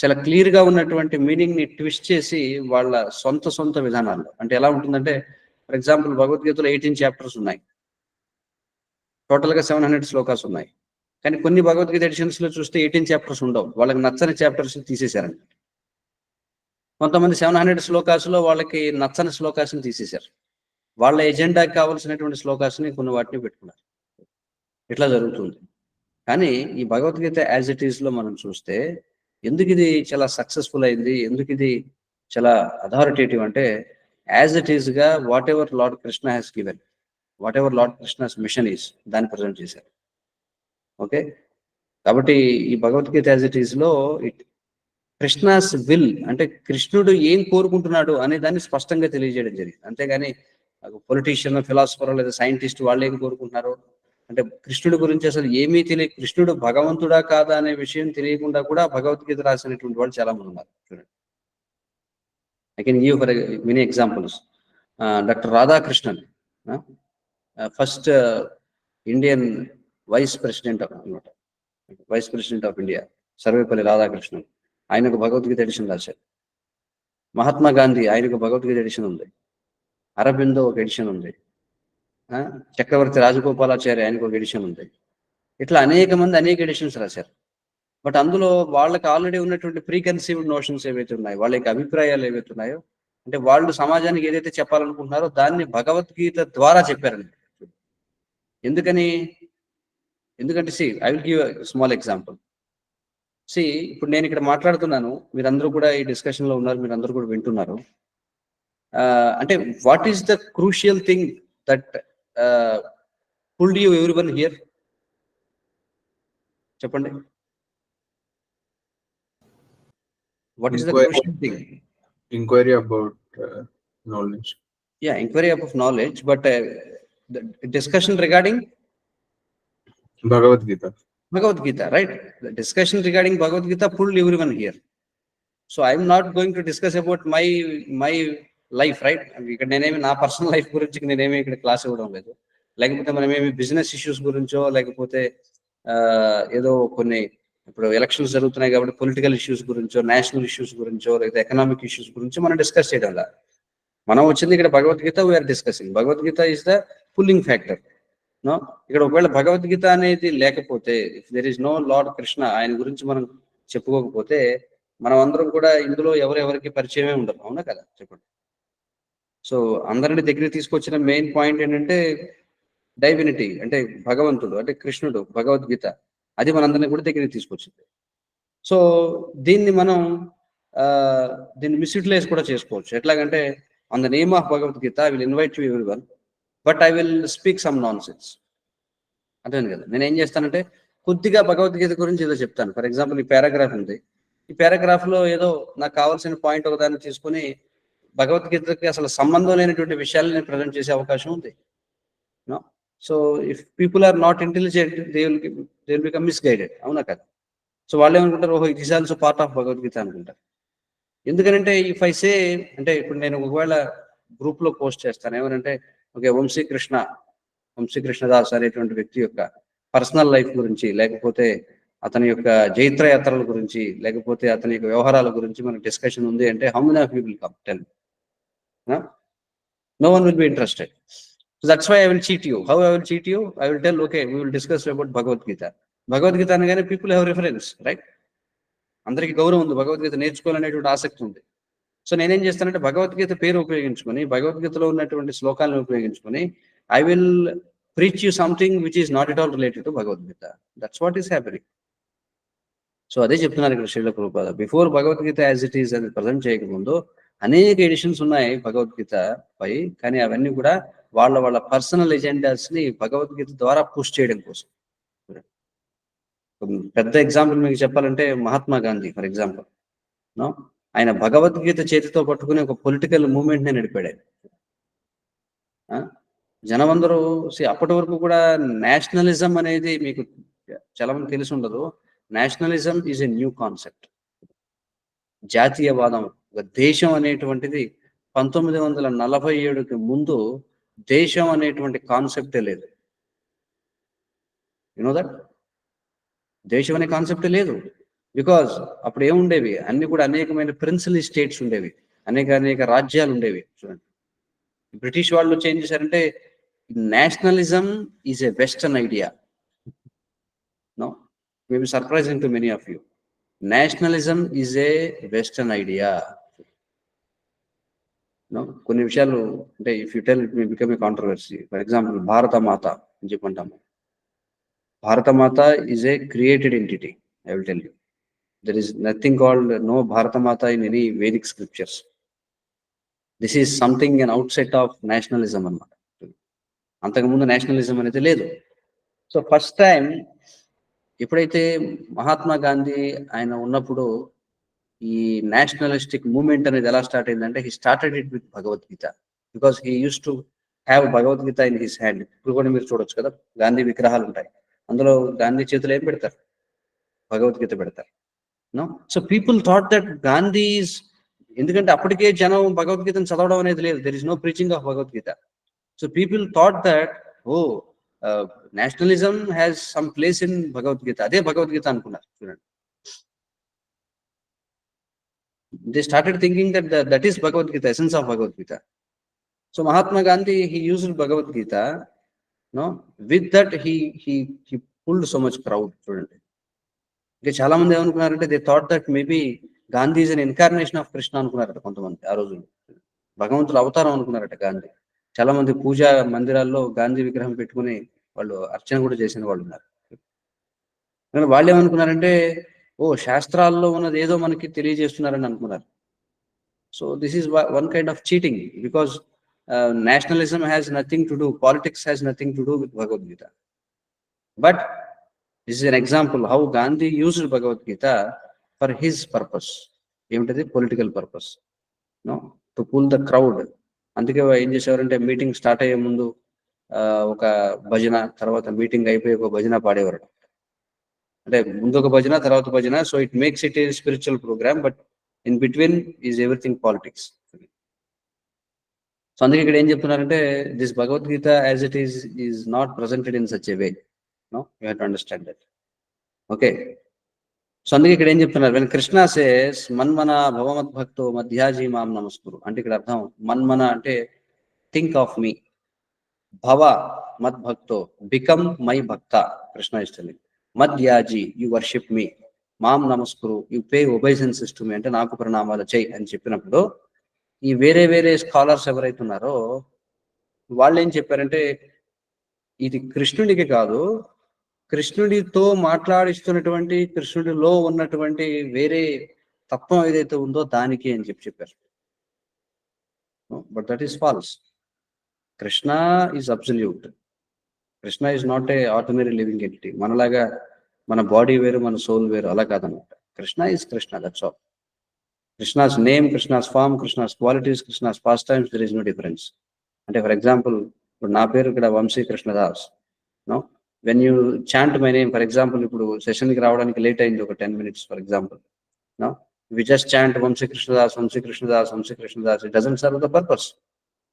చాలా క్లియర్గా ఉన్నటువంటి మీనింగ్ని ట్విస్ట్ చేసి వాళ్ళ సొంత విధానాల్లో, అంటే ఎలా ఉంటుందంటే, ఫర్ ఎగ్జాంపుల్ భగవద్గీతలో 18 చాప్టర్స్ ఉన్నాయి, టోటల్గా 700 శ్లోకాస్ ఉన్నాయి. కానీ కొన్ని భగవద్గీత ఎడిషన్స్లో చూస్తే 18 చాప్టర్స్ ఉండవు, వాళ్ళకి నచ్చని చాప్టర్స్ తీసేశారండి. కొంతమంది 700 శ్లోకాసులో వాళ్ళకి నచ్చని శ్లోకాసుని తీసేశారు, వాళ్ళ ఎజెండాకి కావాల్సినటువంటి శ్లోకాసుని కొన్ని వాటిని పెట్టుకున్నారు. ఇట్లా జరుగుతుంది. కానీ ఈ భగవద్గీత యాజ్ ఇట్ ఈస్లో మనం చూస్తే ఎందుకు ఇది చాలా సక్సెస్ఫుల్ అయింది, ఎందుకు ఇది చాలా అథారిటేటివ్ అంటే, యాజ్ ఇట్ ఈస్గా whatever Lord Krishna has given, whatever Lord Krishna's mission is, దాన్ని ప్రజెంట్ చేశారు. ఓకే, కాబట్టి ఈ భగవద్గీత యాజ్ ఇట్ ఈస్లో కృష్ణాస్ విల్ అంటే కృష్ణుడు ఏం కోరుకుంటున్నాడు అనే దాన్ని స్పష్టంగా తెలియజేయడం జరిగింది. అంతేగాని పొలిటీషియన్, ఫిలాసఫర్ లేదా సైంటిస్ట్ వాళ్ళు ఏం కోరుకుంటున్నారు అంటే కృష్ణుడి గురించి అసలు ఏమీ కృష్ణుడు భగవంతుడా కాదా అనే విషయం తెలియకుండా కూడా భగవద్గీత రాసినటువంటి వాళ్ళు చాలా మంది ఉన్నారు. చూడండి, I can give for many examples. Doctor Radhakrishnan, first Indian vice president of India, Sarvepalli Radhakrishnan, ఆయనకు భగవద్గీత ఎడిషన్ రాశారు. మహాత్మా గాంధీ, ఆయనకు భగవద్గీత ఎడిషన్ ఉంది. అరబిందో ఒక ఎడిషన్ ఉంది. చక్రవర్తి రాజగోపాలాచారి ఆయనకు ఒక ఎడిషన్ ఉంది. ఇట్లా అనేక మంది అనేక ఎడిషన్స్ రాశారు. బట్ అందులో వాళ్ళకి ఆల్రెడీ ఉన్నటువంటి ప్రీ కన్సీవ్డ్ నోషన్స్ ఏవైతే ఉన్నాయో, వాళ్ళ యొక్క అభిప్రాయాలు ఏవైతే ఉన్నాయో, అంటే వాళ్ళు సమాజానికి ఏదైతే చెప్పాలనుకుంటున్నారో దాన్ని భగవద్గీత ద్వారా చెప్పారండి. ఎందుకని? ఎందుకంటే I will give small example. ఇప్పుడు నేను ఇక్కడ మాట్లాడుతున్నాను, మీరందరూ కూడా ఈ డిస్కషన్ లో ఉన్నారు, మీరందరూ కూడా వింటున్నారు. అంటే what is the crucial thing that pulled you everyone here? చెప్పండి. What is the crucial thing? Inquiry about knowledge. Yeah, inquiry about knowledge, but the discussion regarding Bhagavad Gita. Bhagavad Gita, right? The discussion regarding Bhagavad Gita pulled everyone here. So I'm not going to discuss about my life, right? ఇక్కడ నేనేమి నా personal life గురించి నేనేమి ఇక్కడ class ఇవ్వడం లేదు. లేకపోతే మనమేమి బిజినెస్ ఇష్యూస్ గురించో, లేకపోతే ఏదో కొన్ని ఇప్పుడు ఎలక్షన్స్ జరుగుతున్నాయి కాబట్టి పొలిటికల్ ఇష్యూస్ గురించో, నేషనల్ ఇష్యూస్ గురించో, లేదా ఎకనామిక్ ఇష్యూస్ గురించో మనం డిస్కస్ చేయడం లేదు. మనం వచ్చింది ఇక్కడ Bhagavad Gita, we are discussing. Bhagavad Gita is the pulling factor. No, ఇక్కడ ఒకవేళ భగవద్గీత అనేది లేకపోతే, if there is no lord Krishna, ఆయన గురించి మనం చెప్పుకోకపోతే, మనం అందరం కూడా ఇందులో ఎవరెవరికి పరిచయమే ఉండదు. అవునా కదా? చెప్పండి. సో అందరిని దగ్గర తీసుకొచ్చిన మెయిన్ పాయింట్ ఏంటంటే డైవినిటీ, అంటే భగవంతుడు, అంటే కృష్ణుడు, భగవద్గీత, అది మనందరినీ కూడా దగ్గరికి తీసుకొచ్చింది. సో దీన్ని మనం దీన్ని మిస్యూటిలైజ్ కూడా చేసుకోవచ్చు. ఎట్లాగంటే on the name of Bhagavad Gita I will invite you everyone, but I will speak some nonsense. అర్థమైంది కదా? నేను ఏం చేస్తానంటే కొద్దిగా భగవద్గీత గురించి ఏదో చెప్తాను. ఫర్ ఎగ్జాంపుల్ ఈ పారాగ్రాఫ్ ఉంది, ఈ పారాగ్రాఫ్ లో ఏదో నాకు కావాల్సిన పాయింట్ ఒకదాన్ని తీసుకుని భగవద్గీతకి అసలు సంబంధం లేనటువంటి విషయాలను నేను ప్రజెంట్ చేసే అవకాశం ఉంది. So if people are not intelligent, they will become misguided. అవునా కదా? సో వాళ్ళు ఏమనుకుంటారు, ఓహో it is also part of Bhagavad Gita అనుకుంటారు. ఎందుకంటే ఇఫ్ ఐ సే, అంటే ఇప్పుడు నేను ఒకవేళ గ్రూప్ లో పోస్ట్ చేస్తాను ఏమనంటే, ఓకే వంశీకృష్ణదాస్ అనేటువంటి వ్యక్తి యొక్క పర్సనల్ లైఫ్ గురించి, లేకపోతే అతని యొక్క జైత్రయాత్రల గురించి, లేకపోతే అతని యొక్క వ్యవహారాల గురించి మనకు డిస్కషన్ ఉంది అంటే, how many of you will come? Tell. No one will be interested. So that's why I will cheat you. How I will cheat you? I will tell, okay, we will discuss about Bhagavad Gita. Bhagavad Gita అనగానే people have reference, right? అందరికి గౌరవం ఉంది, భగవద్గీత నేర్చుకోవాలనేటువంటి ఆసక్తి ఉంది. So నేనేం చేస్తానంటే భగవద్గీత పేరు ఉపయోగించుకొని, భగవద్గీతలో ఉన్నటువంటి శ్లోకాలను ఉపయోగించుకొని, I will preach you something which is not at all related to Bhagavad Gita. That's what is happening. So అదే చెప్తున్నారు ఇక్కడ Srila Prabhupada. Before Bhagavad Gita as it is అని ప్రజెంట్ చేయకముందు అనేక ఎడిషన్స్ ఉన్నాయి భగవద్గీత పై, కానీ అవన్నీ కూడా వాళ్ళ పర్సనల్ ఎజెండాస్ ని భగవద్గీత ద్వారా పుష్ చేయడం కోసం. పెద్ద ఎగ్జాంపుల్ మీకు చెప్పాలంటే మహాత్మా గాంధీ ఫర్ ఎగ్జాంపుల్, ఆయన భగవద్గీత చేతితో పట్టుకుని ఒక పొలిటికల్ మూవ్మెంట్ ని నడిపాడు. జనమందరూ అప్పటి వరకు కూడా నేషనలిజం అనేది మీకు చాలా మంది తెలిసి ఉండదు. Nationalism is a new concept. జాతీయవాదం, ఒక దేశం అనేటువంటిది 1947కి ముందు దేశం అనేటువంటి కాన్సెప్టే లేదు. You know that? దేశం అనే కాన్సెప్టే లేదు. బికాజ్ అప్పుడు ఏముండేవి, అన్ని కూడా అనేకమైన ప్రిన్సిపల్ స్టేట్స్ ఉండేవి, అనేక రాజ్యాలు ఉండేవి. చూడండి, బ్రిటిష్ వాళ్ళు చేంజ్ చేశారంటే nationalism is a western idea. No, maybe surprising to many of you. Nationalism is a western idea. కొన్ని విషయాలు అంటే if you tell it may become a controversy. For example Bharat Mata అని చెప్పంటాము. Bharat Mata is a created entity. I will tell you, there is nothing called no Bharat Mata in any Vedic scriptures. This is something an outset of nationalism అన్నమాట. అంతకుముందు nationalism అనేది లేదు. So first time ఎప్పుడైతే మహాత్మా గాంధీ ఆయన ఉన్నప్పుడు ఈ నేషనలిస్టిక్ మూవ్మెంట్ అనేది ఎలా స్టార్ట్ అయిందంటే, he started it with Bhagavad Gita, because he use to have Bhagavad Gita in his hand. ఇప్పుడు కూడా మీరు చూడొచ్చు కదా, గాంధీ విగ్రహాలు ఉంటాయి, అందులో గాంధీ చేతులు ఏం పెడతారు? భగవద్గీత పెడతారు. No, so people thought that Gandhi is, ఎందుకంటే అప్పటికే జనం భగవద్గీతను చదవడం అనేది లేదు, there is no preaching of Bhagavad Gita. So people thought that nationalism has some place in Bhagavad Gita, అదే భగవద్గీత అనుకున్నారు. చూడండి, they started thinking that is Bhagavad Gita, essence of Bhagavad Gita. So Mahatma Gandhi, he used Bhagavad Gita no with that he pulled so much crowd. చూడండి, ఇంకా చాలా మంది ఏమనుకున్నారంటే they thought that maybe Gandhi is an incarnation of Krishna అనుకున్నారట కొంతమంది. ఆ రోజుల్లో భగవంతుడు అవతారం అనుకున్నారట గాంధీ. చాలా మంది పూజా మందిరాల్లో గాంధీ విగ్రహం పెట్టుకుని వాళ్ళు అర్చన కూడా చేసిన వాళ్ళు ఉన్నారు. కానీ వాళ్ళు ఏమనుకున్నారంటే ఓ శాస్త్రాల్లో ఉన్నది ఏదో మనకి తెలియజేస్తున్నారని అనుకున్నారు. So this is one kind of cheating because nationalism has nothing to do, politics has nothing to do with Bhagavad Gita. But this is an example how Gandhi used Bhagavad Gita for his purpose. ఏమిటది? Political purpose, no, to pull the crowd. అందుకే ఏం చేసేవారంటే meeting start అయ్యే ముందు ఒక భజన, తర్వాత meeting అయిపోయి ఒక భజన పాడేవారు. అంటే ముందు ఒక భజన, తర్వాత భజన. So it makes it a spiritual programme, but in between is everything politics. So అందుకే ఇక్కడ ఏం చెప్తున్నారంటే this Bhagavad Gita as it is not presented in such a way. No, you have to understand that. Okay, so అందుకే ఇక్కడ ఏం చెప్తున్నారు, when Krishna says మన్మన భవమద్భక్తో మధ్యాజీ మాం నమస్కురు అంటే ఇక్కడ అర్థం మన్మన అంటే థింక్ ఆఫ్ మీ, భవ మద్భక్తో బికమ్ మై భక్త, కృష్ణ ఇస్తుంది, మధ్యాజీ యు వర్షిప్ మీ, మాం నమస్కురు యు పే ఒబైజెన్సెస్ టు మీ అంటే నాకు ప్రణామాలు చేయి అని చెప్పినప్పుడు ఈ వేరే వేరే స్కాలర్స్ ఎవరైతే ఉన్నారో వాళ్ళు ఏం చెప్పారంటే ఇది కృష్ణుడికి కాదు, కృష్ణుడితో మాట్లాడిస్తున్నటువంటి కృష్ణుడిలో ఉన్నటువంటి వేరే తత్వం ఏదైతే ఉందో దానికి అని చెప్పారు. But that is false. Krishna is absolute. Krishna is not a ordinary living entity. మనలాగా మన బాడీ వేరు, మన సోల్ వేరు, అలా కాదనమాట. Krishna is Krishna, that's all. Krishna's name, Krishna's form, Krishna's qualities, Krishna's pastimes, there is no difference. అంటే ఫర్ ఎగ్జాంపుల్ ఇప్పుడు నా పేరు ఇక్కడ Vamshi Krishnadas. No, when you chant my name, for example ఇప్పుడు సెషన్కి రావడానికి లేట్ అయింది ఒక 10 minutes for example. No, we just chant Vamshi Krishnadas, Vamshi Krishnadas, Vamshi Krishnadas. It doesn't serve the purpose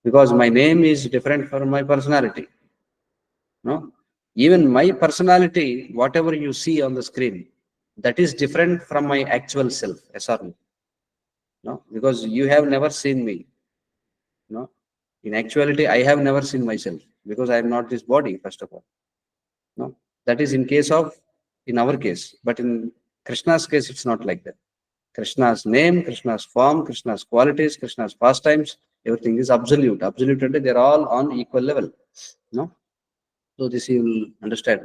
because my name is different from my personality. No, even my personality, whatever you see on the screen, that is different from my actual self. Yes or no? No, because you have never seen me. No, in actuality I have never seen myself because I am not this body, first of all. No, that is in our case, but in Krishna's case it's not like that. Krishna's name, Krishna's form, Krishna's qualities, Krishna's pastimes, everything is absolute. Absolute and they're all on equal level. No, so this you will understand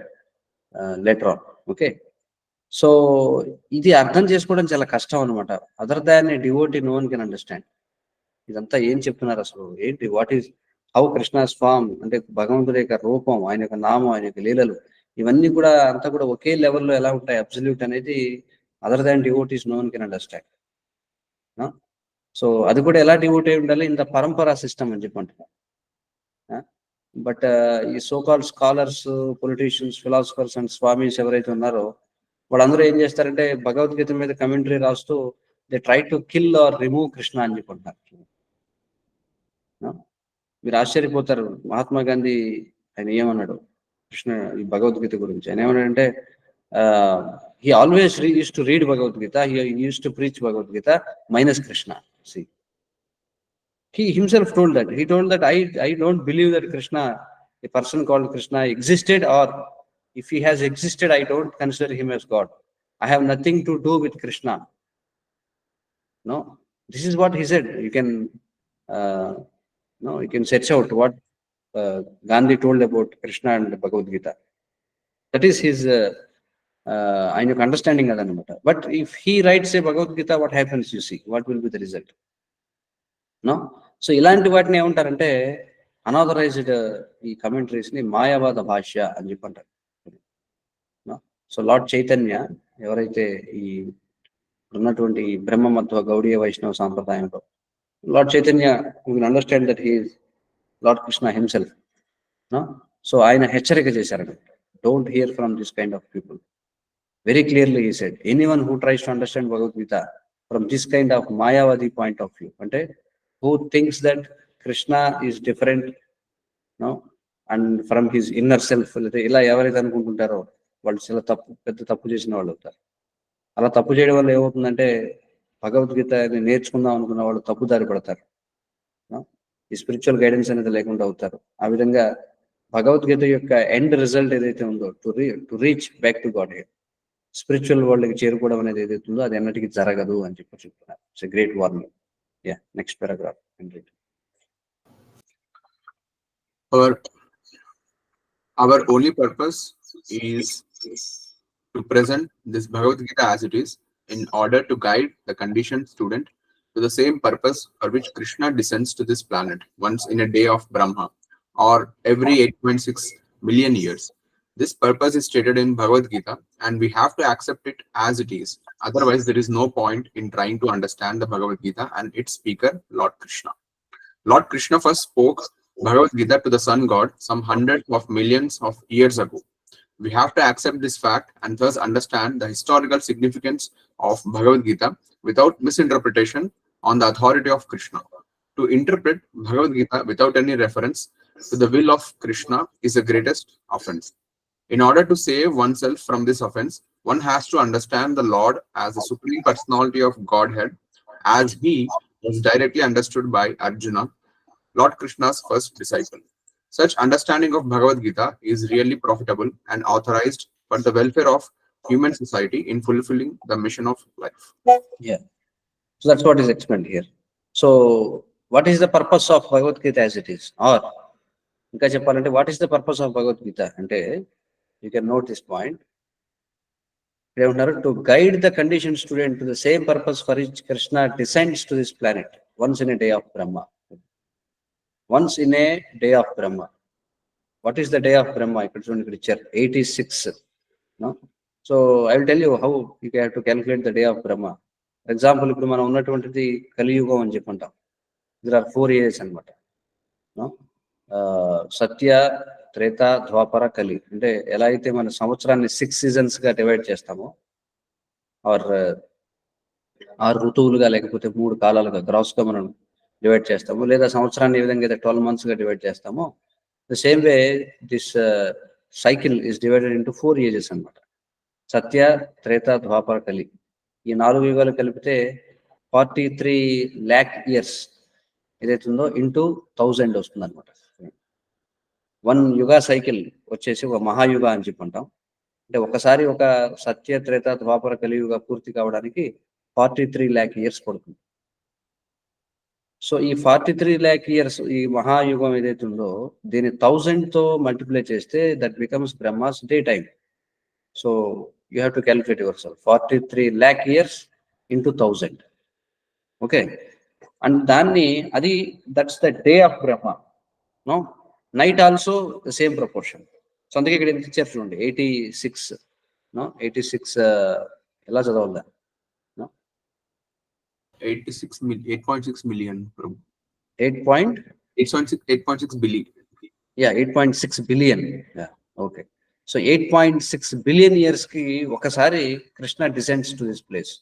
later on. Okay, so ఇది అర్థం చేసుకోవడం చాలా కష్టం అనమాట. Other than a devotee no one can understand. ఇదంతా ఏం చెప్తున్నారు అసలు, ఏంటి, what is how Krishna's form అంటే భగవంతుడి యొక్క రూపం, ఆయన యొక్క నామం, ఆయన యొక్క లీలలు, ఇవన్నీ కూడా అంతా కూడా ఒకే లెవెల్లో ఎలా ఉంటాయి అబ్సల్యూట్ అనేది other than devotees no one can understand. So అది కూడా ఎలా డివోట్ అయి ఉండాలి, ఇంత పరంపరా సిస్టమ్ అని చెప్పంటున్నాను. బట్ ఈ so called scholars, politicians, philosophers and swamis ఎవరైతే ఉన్నారో వాళ్ళందరూ ఏం చేస్తారంటే భగవద్గీత మీద కమెంటరీ రాస్తూ they try to kill or remove Krishna అని చెప్పుకుంటున్నారు. మీరు ఆశ్చర్యపోతారు, మహాత్మా గాంధీ ఆయన ఏమన్నాడు కృష్ణ ఈ భగవద్గీత గురించి. ఆయన ఏమన్నాడంటే he always used to read Bhagavad Gita, he used to preach Bhagavad Gita minus Krishna. See, he himself told that, he told that I don't believe that Krishna, a person called Krishna existed, or if he has existed, I don't consider him as God. I have nothing to do with Krishna. No, this is what he said. You can you can search out what Gandhi told about Krishna and Bhagavad Gita. That is his ఆయన యొక్క understanding అదనమాట. But if he writes a Bhagavad Gita, what happens you see, what will be the result. No, so ఇలాంటి వాటిని ఏమంటారంటే unauthorised ఈ commentaries ని మాయావాద భాష్య అని చెప్పంటారు. సో లార్డ్ చైతన్య ఎవరైతే ఈ ఉన్నటువంటి బ్రహ్మమత్వ గౌడీయ వైష్ణవ సాంప్రదాయంలో lord Chaitanya will understand that he is lord Krishna himself. So ఆయన హెచ్చరిక చేశారన్నమాట, don't here from this kind of people. Very clearly he said, anyone who tries to understand Bhagavad Gita from this kind of Mayavadi point of view, ante who thinks that Krishna is different, no, and from his inner self, ila evaraithe anukuntuntaro vallu చాలా పెద్ద తప్పు చేసిన వాళ్ళు అవుతారు. అలా తప్పు చేయడం వల్ల ఏమవుతుందంటే భగవద్గీత నేర్చుకుందాం అనుకున్న వాళ్ళు తప్పుదారి పడతారు, ఈ స్పిరిచువల్ గైడెన్స్ అనేది లేకుండా అవుతారు. ఆ విధంగా భగవద్గీత యొక్క ఎండ్ రిజల్ట్ ఏదైతే ఉందో to reach back to Godhead, spiritual వరల్డ్కి చేరుకోవడం అనేది ఏదైతే ఉందో అది ఎన్నటికీ జరగదు అని చెప్పి చెప్తున్నారు. It's a great warning. Yeah, next paragraph. Our only purpose is to present this Bhagavad Gita as it is in order to guide the conditioned student to the same purpose for which Krishna descends to this planet once in a day of Brahma or every 8.6 million years. This purpose is stated in Bhagavad Gita and we have to accept it as it is. Otherwise, there is no point in trying to understand the Bhagavad Gita and its speaker, Lord Krishna. Lord Krishna first spoke Bhagavad Gita to the sun god some hundreds of millions of years ago. We have to accept this fact and thus understand the historical significance of Bhagavad Gita without misinterpretation on the authority of Krishna. To interpret Bhagavad Gita without any reference to the will of Krishna is the greatest offense. In order to save oneself from this offense, one has to understand the Lord as the Supreme Personality of Godhead, as he was directly understood by Arjuna, Lord Krishna's first disciple. Such understanding of Bhagavad Gita is really profitable and authorized for the welfare of human society in fulfilling the mission of life. Yeah. So that's what is explained here. So what is the purpose of Bhagavad Gita as it is? Or ఇంకా చెప్పాలంటే what is the purpose of Bhagavad Gita అంటే you can note this point. ఏమంటారు? To guide the condition student to the same purpose for which Krishna descends to this planet once in a day of Brahma. Once in a day of Brahma. What is the day of Brahma? ఇక్కడ చూడండి, ఇక్కడ ఇచ్చారు 86. So I will tell you how you have to calculate the day of Brahma. For example, ఇప్పుడు మనం ఉన్నటువంటిది కలియుగం అని చెప్పుకుంటాం. ఇక్కడ 4 years అనమాట. సత్య, త్రేత, ద్వాపర, కలి. అంటే ఎలా అయితే మన సంవత్సరాన్ని 6 seasons గా డివైడ్ చేస్తామో, ఆర్ 6 ఋతువులుగా, లేకపోతే 3 కాలాలుగా గ్రాస్ గా మనం డివైడ్ చేస్తాము, లేదా సంవత్సరాన్ని ఏ విధంగా అయితే 12 months గా డివైడ్ చేస్తామో, the same way this cycle is divided into 4 years అనమాట. సత్య, త్రేత, ద్వాపర, కలి ఈ 4 యుగాలు కలిపితే 43 lakh years ఏదైతే ఉందో ఇంటూ 1000 వస్తుంది అనమాట. 1 యుగా సైకిల్ వచ్చేసి ఒక మహాయుగ అని చెప్పుకుంటాం. అంటే ఒకసారి ఒక సత్య, త్రేత, ద్వాపర, కలియుగ పూర్తి కావడానికి 43 lakh years పడుతుంది. సో ఈ 43 lakh years ఈ మహాయుగం ఏదైతే ఉందో దీన్ని 1000 తో మల్టిప్లై చేస్తే that becomes Brahma's day time. So you have to calculate yourself. 43 lakh years into 1000. Okay, and దాన్ని అది that's the day of Brahma. No, night also the same proportion. So అందుకే ఇక్కడ ఎంత ఇచ్చారు చూడండి, 86. 86 ఎలా చదవాలి? 8.6 million. 8.6 billion. Yeah, 8.6 billion. Yeah, okay. So 8.6 billion years కి ఒకసారి Krishna descends to this place.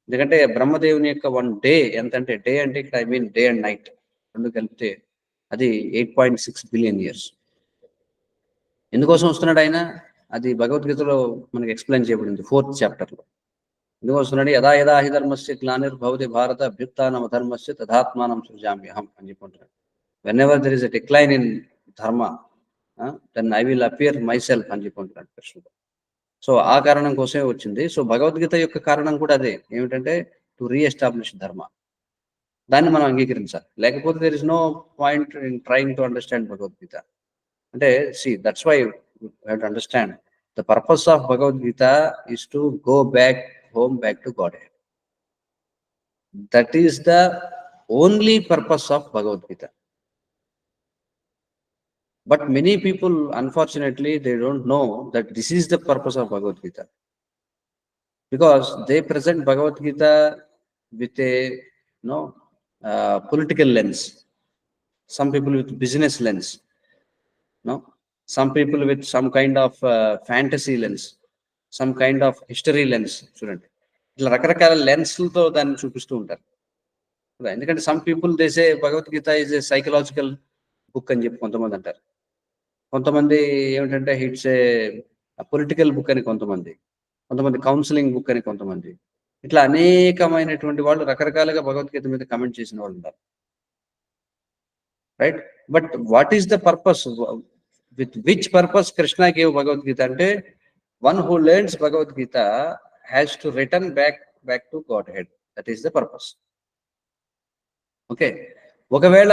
ఎందుకంటే బ్రహ్మదేవుని యొక్క 1 day ఎంత అంటే, డే అంటే ఇక్కడ I mean day and night రెండు కలిపితే అది 8.6 billion years. ఎందుకోసం వస్తున్నాడు ఆయన? అది భగవద్గీతలో మనకి ఎక్స్ప్లెయిన్ చేయబడింది 4th chapter లో. ఎందుకు వస్తున్నాడు? యదా యదా హి ధర్మస్య గ్లానిర్భవతి భారత అభ్యుత్థానం అధర్మస్య తదాత్మానం సృజామ్యహం అని చెప్పుకుంటారు. Whenever there is a decline in dharma then I will appear myself అని చెప్పుకుంటున్నాడు కృష్ణుడు. సో ఆ కారణం కోసమే వచ్చింది. సో భగవద్గీత యొక్క కారణం కూడా అదే, ఏమిటంటే టు రీఎస్టాబ్లిష్ ధర్మ. దాన్ని మనం అంగీకరించాలి, లేకపోతే there is no point in trying to understand Bhagavad Gita. అంటే see that's why you have to understand the purpose of Bhagavad Gita is to go back home, back to Godhead. That is the only purpose of Bhagavad Gita. But many people, unfortunately, they don't know that this is the purpose of Bhagavad Gita, because they present Bhagavad Gita with a political lens. Some people with business lens. Some people with some kind of fantasy lens, some kind of history lens. చూడండి, ఇట్లా రకరకాల లెన్స్లతో దాన్ని చూపిస్తూ ఉంటారు. ఎందుకంటే some people they say Bhagavad Gita is a psychological book అని చెప్పి కొంతమంది అంటారు. కొంతమంది ఏమిటంటే ఇట్స్ ఏ పొలిటికల్ బుక్ అని కొంతమంది కౌన్సిలింగ్ బుక్ అని కొంతమంది, ఇట్లా అనేకమైనటువంటి వాళ్ళు రకరకాలుగా భగవద్గీత మీద కమెంట్ చేసిన వాళ్ళు ఉన్నారు. Right? But what is the purpose? With which purpose Krishna gave Bhagavad Gita? Ante one who learns Bhagavad Gita has to return back to Godhead. That is the purpose. Okay. ఒకవేళ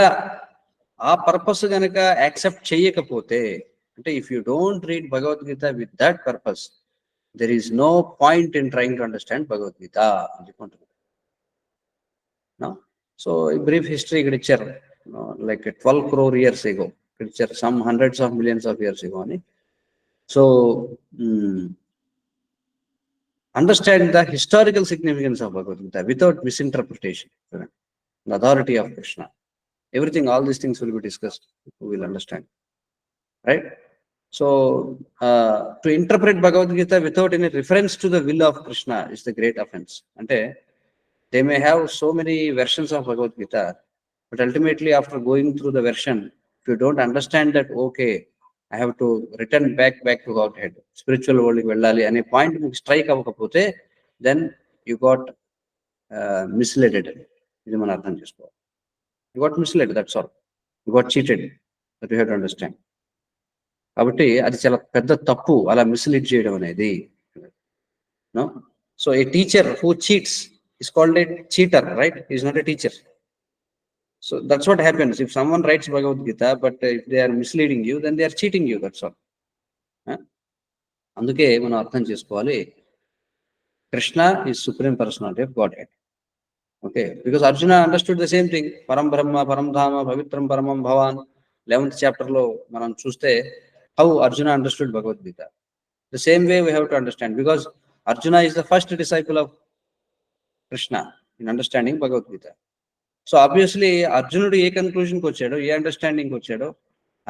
ఆ purpose కనుక accept చేయకపోతే, అంటే if you don't read Bhagavad Gita with that purpose, there is no point in trying to understand Bhagavad Gita అని చెప్పుకుంటున్నాను. So ఈ brief history ఇక్కడ ఇచ్చారు, లైక్ 12 crore years ago ఇక్కడ ఇచ్చారు, some hundreds of millions of years ago అని. So understand the historical significance of Bhagavad Gita without misinterpretation, the authority of Krishna. Everything, all these things will be discussed. We will understand, right? So, to interpret Bhagavad Gita without any reference to the will of Krishna is the great offense. Ante they may have so many versions of Bhagavad Gita, but ultimately, after going through the version, if you don't understand that, okay, I have to return back to Godhead, spiritual world ki vellali ane point meeku strike avvakapothe, then you got misled. ఇది మనం అర్థం చేసుకోవాలి. You got misled, that's all. You got cheated, that you have to understand. కాబట్టి అది చాలా పెద్ద తప్పు, అలా మిస్లీడ్ చేయడం అనేది. No, so a teacher who cheats is called a cheater, right? Is not a teacher. So that's what happens if someone writes Bhagavad Gita, but if they are misleading you, then they are cheating you, that's all. అందుకే మనం అర్థం చేసుకోవాలి, Krishna is supreme personality of God head. Okay, because Arjuna understood the same thing. Param Brahma, Param Dhama, Pavitram Paramam Bhavan. 11th chapter lo manam chuste how Arjuna understood Bhagavad Gita. The same way we have to understand, because Arjuna is the first disciple of Krishna in understanding Bhagavad Gita. So obviously Arjunudu A conclusion కి వచ్చాడో, ఏ understanding కి వచ్చాడో,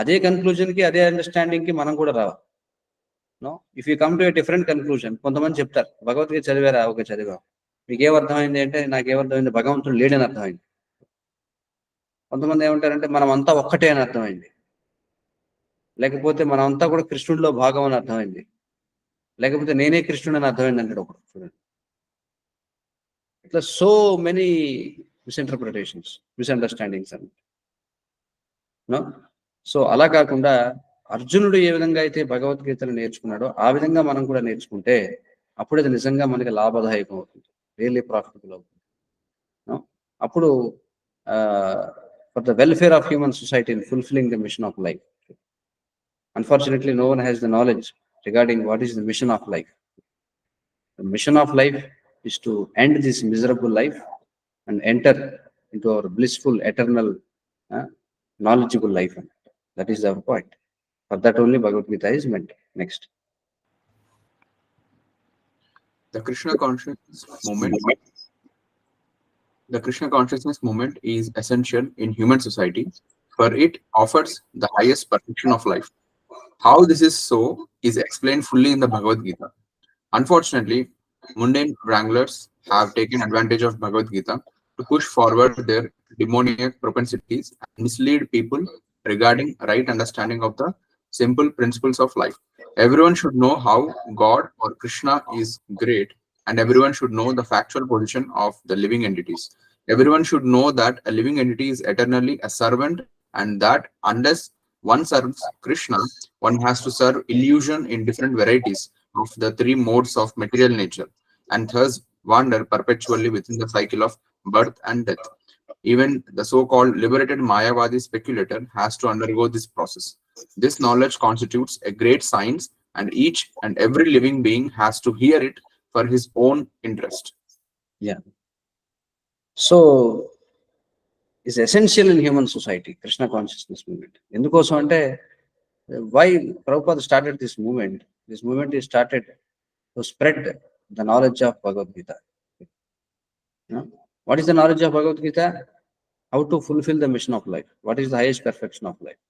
అదే conclusion కి అదే understanding కి మనం కూడా రావాలి. No, if you come to a different conclusion, కొంతమంది చెప్తారు భగవద్గీత చదివారా? ఓకే, చదివా. మీకేమర్థమైంది అంటే, నాకేమర్థమైంది, భగవంతుడు లేడని అర్థమైంది. కొంతమంది ఏమంటారంటే, మనం అంతా ఒక్కటే అని అర్థమైంది, లేకపోతే మనం అంతా కూడా కృష్ణుడిలో భాగం అని అర్థమైంది, లేకపోతే నేనే కృష్ణుడు అని అర్థమైంది అంటాడు ఒకడు. చూడండి, ఇట్లా సో మెనీ మిస్ఇంటర్ప్రిటేషన్స్, మిస్అండర్స్టాండింగ్స్ అన్నమాట. సో అలా కాకుండా అర్జునుడు ఏ విధంగా అయితే భగవద్గీతను నేర్చుకున్నాడో ఆ విధంగా మనం కూడా నేర్చుకుంటే అప్పుడు అది నిజంగా మనకి లాభదాయకం అవుతుంది, రియల్లీ ప్రాఫిటబుల్ అవుతుంది. అప్పుడు for the welfare of human society in fulfilling the mission of life. Unfortunately no one has the knowledge regarding what is the mission of life. The mission of life is to end this miserable life and enter into our blissful, eternal, knowledgeable life. That is our point. For that only Bhagavad Gita is meant. Next. The Krishna consciousness movement is essential in human society, for it offers the highest perfection of life. How this is so is explained fully in the Bhagavad Gita. Unfortunately, mundane wranglers have taken advantage of Bhagavad Gita to push forward their demoniac propensities and mislead people regarding right understanding of the simple principles of life. Everyone should know how God or Krishna is great, and everyone should know the factual position of the living entities. Everyone should know that a living entity is eternally a servant, and that unless one serves Krishna, one has to serve illusion in different varieties of the three modes of material nature, and thus wander perpetually within the cycle of birth and death. Even the so-called liberated Mayavadi speculator has to undergo this process. This knowledge constitutes a great science, and each and every living being has to hear it for his own interest. Yeah. So, it's essential in human society, Krishna consciousness movement. Endukosam ante, why Prabhupada started this movement? This movement is started to spread the knowledge of Bhagavad Gita. What is the knowledge of Bhagavad Gita? How to fulfill the mission of life. What is the highest perfection of life?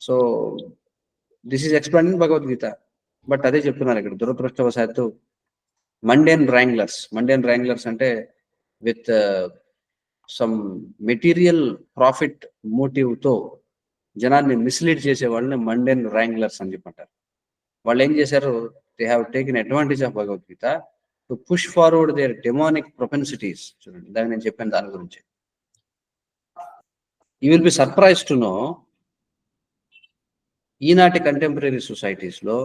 So, this is explained in Bhagavad Gita. But అదే చెప్తున్నారు ఇక్కడ, దురదృష్టవశాత్తు mundane wranglers అంటే with some material profit motive తో జనాన్ని mislead చేసే వాళ్ళని mundane wranglers అని చెప్పంటారు. వాళ్ళు ఏం చేశారు, they have taken advantage of Bhagavad Gita to push forward their demonic propensities. చూడండి, దాన్ని నేను చెప్పాను దాని గురించి. You will be surprised to know ఈనాటి కంటెంపరీ సొసైటీస్లో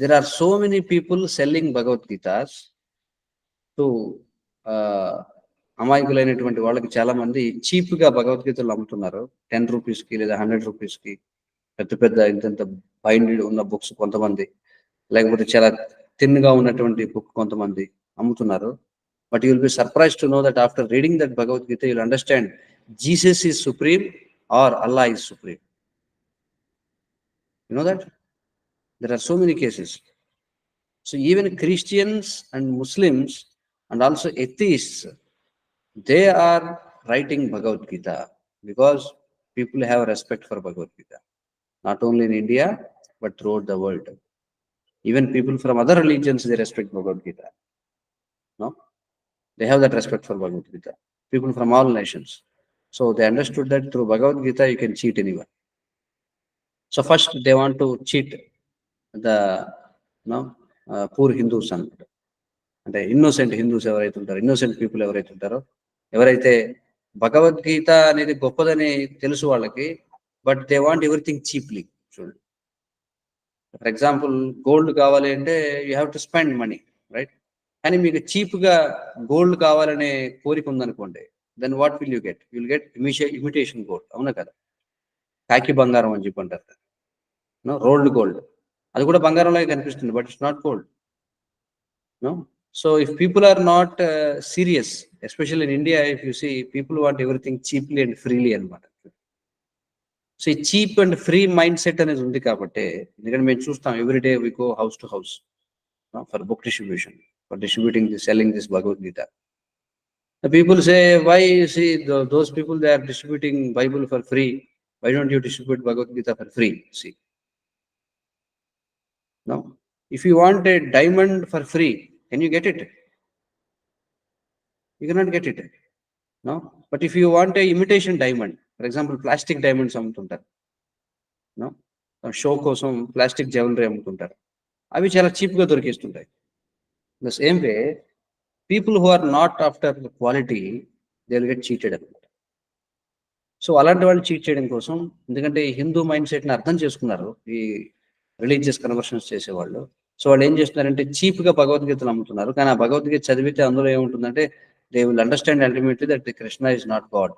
there are so many people selling Bhagavad Gitas to అమాయకులైనటువంటి వాళ్ళకి చాలా మంది చీప్గా భగవద్గీతలు అమ్ముతున్నారు. 10 రూపీస్కి లేదా 100 రూపీస్కి పెద్ద పెద్ద ఇంత బైండెడ్ ఉన్న బుక్స్ కొంతమంది, లేకపోతే చాలా థిన్గా ఉన్నటువంటి బుక్ కొంతమంది అమ్ముతున్నారు. But you will be surprise to know that after reading that Bhagavad Gita you will understand Jesus is supreme or Allah is supreme. You know that? There are so many cases. So even Christians and Muslims and also atheists, they are writing Bhagavad Gita because people have respect for Bhagavad Gita. Not only in India, but throughout the world. Even people from other religions, they respect Bhagavad Gita. No? They have that respect for Bhagavad Gita. People from all nations. So they understood that through Bhagavad Gita, you can cheat anyone. So first they want to cheat the poor Hindus అన్నమాట. అంటే innocent Hindus ఎవరైతే ఉంటారో, innocent people ఎవరైతే ఉంటారో, ఎవరైతే భగవద్గీత అనేది గొప్పదని తెలుసు వాళ్ళకి, but they want everything cheaply. చూడండి, ఫర్ ఎగ్జాంపుల్ గోల్డ్ కావాలి అంటే you have to spend money, right? కానీ మీకు చీప్గా గోల్డ్ కావాలనే కోరిక ఉందనుకోండి, then what will you get? Will get imitation gold. అవునా కదా? కాకి బంగారం అని చెప్పి అంటారు, రోల్డ్ గోల్డ్. అది కూడా బంగారంలాగే కనిపిస్తుంది, but it's not gold. No? So if people are not serious, especially in India, if you see, people want everything cheaply and freely అన్నమాట. సో ఈ cheap and free mindset అనేది ఉంది కాబట్టి, ఎందుకంటే మేము చూస్తాం everyday we go house to house for book distribution, for distributing this, selling this Bhagavad Gita. The people say, why you see those people, they are distributing Bible for free, why don't you distribute Bhagavad Gita for free? See, no, if you want a diamond for free, can you get it? You cannot get it. No, but if you want a imitation diamond, for example plastic diamonds అమ్ముతుంటారు, no, show కోసం plastic jewellery అమ్ముతుంటారు, అవి చాలా చీప్గా దొరికేస్తుంటాయి. The same way people who are not after quality, they will get cheated అనమాట. So అలాంటి వాళ్ళు చీట్ చేయడం కోసం, ఎందుకంటే హిందూ మైండ్ సెట్ని అర్థం చేసుకున్నారు ఈ రిలీజియస్ కన్వర్షన్స్ చేసేవాళ్ళు. సో వాళ్ళు ఏం చేస్తున్నారంటే చీప్గా భగవద్గీతలు అమ్ముతున్నారు. కానీ ఆ భగవద్గీత చదివితే అందులో ఏముంటుందంటే, they will understand ultimately that Krishna is not God,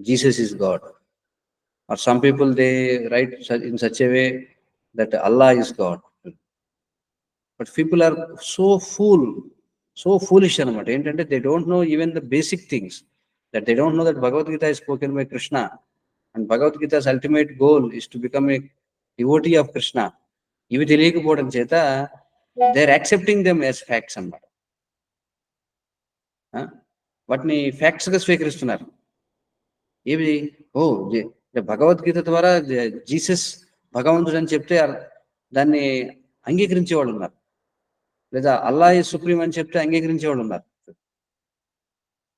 Jesus is God. Or some people they write in such a way that Allah is God. But people are so foolish అనమాట. ఏంటంటే they don't know even the basic things, that they don't know that Bhagavad Gita is spoken by Krishna, and భగవద్గీతా's ultimate goal is to become a devotee of Krishna. ఇవి తెలియకపోవడం చేత they are accepting them as facts అన్నమాట. వాటిని facts గా స్వీకరిస్తున్నారు. ఏవి? భగవద్గీత ద్వారా Jesus భగవంతుడు అని చెప్తే దాన్ని అంగీకరించే వాళ్ళు ఉన్నారు, లేదా అల్లా ఈజ్ సుప్రీం అని చెప్తే అంగీకరించే వాళ్ళు ఉన్నారు.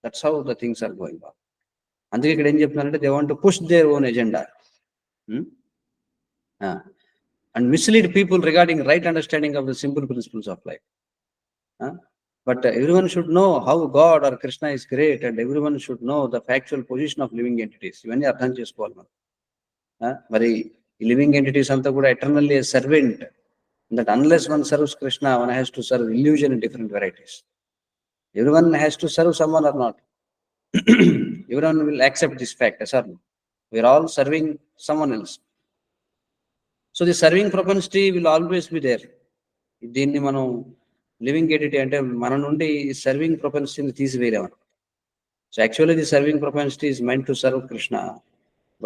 That's how the things are going on. అందుకే ఇక్కడ ఏం చెప్తున్నారంటే, they want to push their own agenda and mislead people regarding right understanding of the simple principles of life. But everyone should know how God or Krishna is great, and everyone should know the factual position of living entities. ఇవన్నీ అర్థం చేసుకోవాలి మనం. మరి ఈ living entities అంతా కూడా eternally servant, that unless one serves Krishna, one has to serve illusion in different varieties. Everyone has to serve someone or not. Everyone will accept this fact, yes or no? We are all serving someone else. So the serving propensity will always be there. దీన్ని మనం living entity అంటే మన నుండి serving ప్రొపెన్సిటీని తీసివేయలేమన్నమాట. So actually the serving propensity is meant to serve Krishna,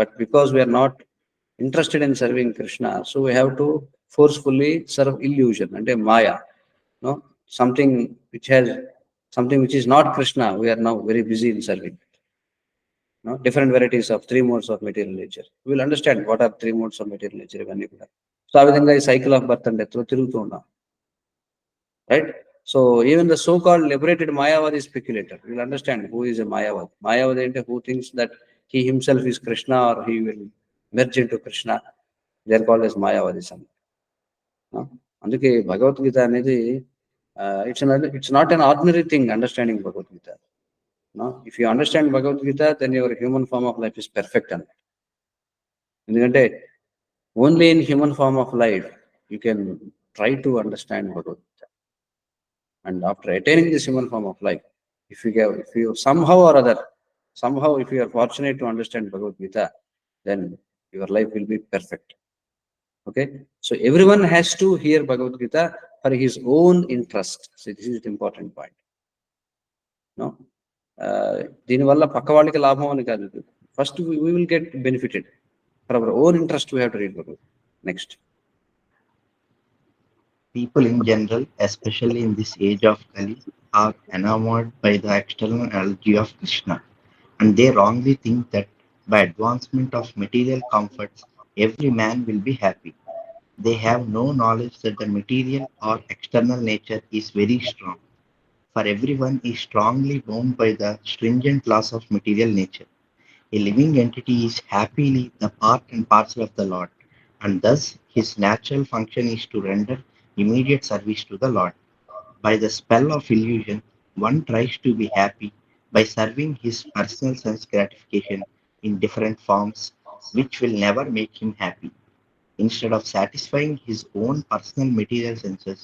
but because we are not interested in serving Krishna, so we have to forcefully serve illusion, అంటే maya, no something which is not Krishna. We are now very busy in serving. No, different varieties of 3 modes of material nature. We will understand what are 3 modes of material nature ఇవన్నీ కూడా. So ఆ విధంగా ఈ cycle of birth and death లో తిరుగుతూ ఉన్నాం, right? So even the so called liberated Mayavadi speculator will understand who is a Mayavadi. Mayavadi అంటే who thinks that he himself is Krishna or he will merge into Krishna. They are called as Mayavadis. అందుకే భగవద్గీత అనేది it's not an ordinary thing, understanding Bhagavad Gita. No, if you understand Bhagavad Gita, then your human form of life is perfect. ఎందుకంటే only in human form of life you can try to understand Bhagavad Gita. And after attaining this human form of life, if you somehow or other, if you are fortunate to understand Bhagavad Gita, then your life will be perfect. Okay, so everyone has to hear Bhagavad Gita for his own interest. So this is the important point. No, దీనివల్ల పక్క వాళ్ళకి లాభం అని కాదు. First we will get benefited. For our own interest, we have to read Bhagavad. Next. People in general, especially in this age of Kali, are enamored by the external energy of Krishna, and they wrongly think that by advancement of material comforts, every man will be happy. They have no knowledge that the material or external nature is very strong, for everyone is strongly bound by the stringent laws of material nature. A living entity is happily the part and parcel of the Lord, and thus his natural function is to render immediate service to the Lord. By the spell of illusion, one tries to be happy by serving his personal sense gratification in different forms, which will never make him happy. Instead of satisfying his own personal material senses,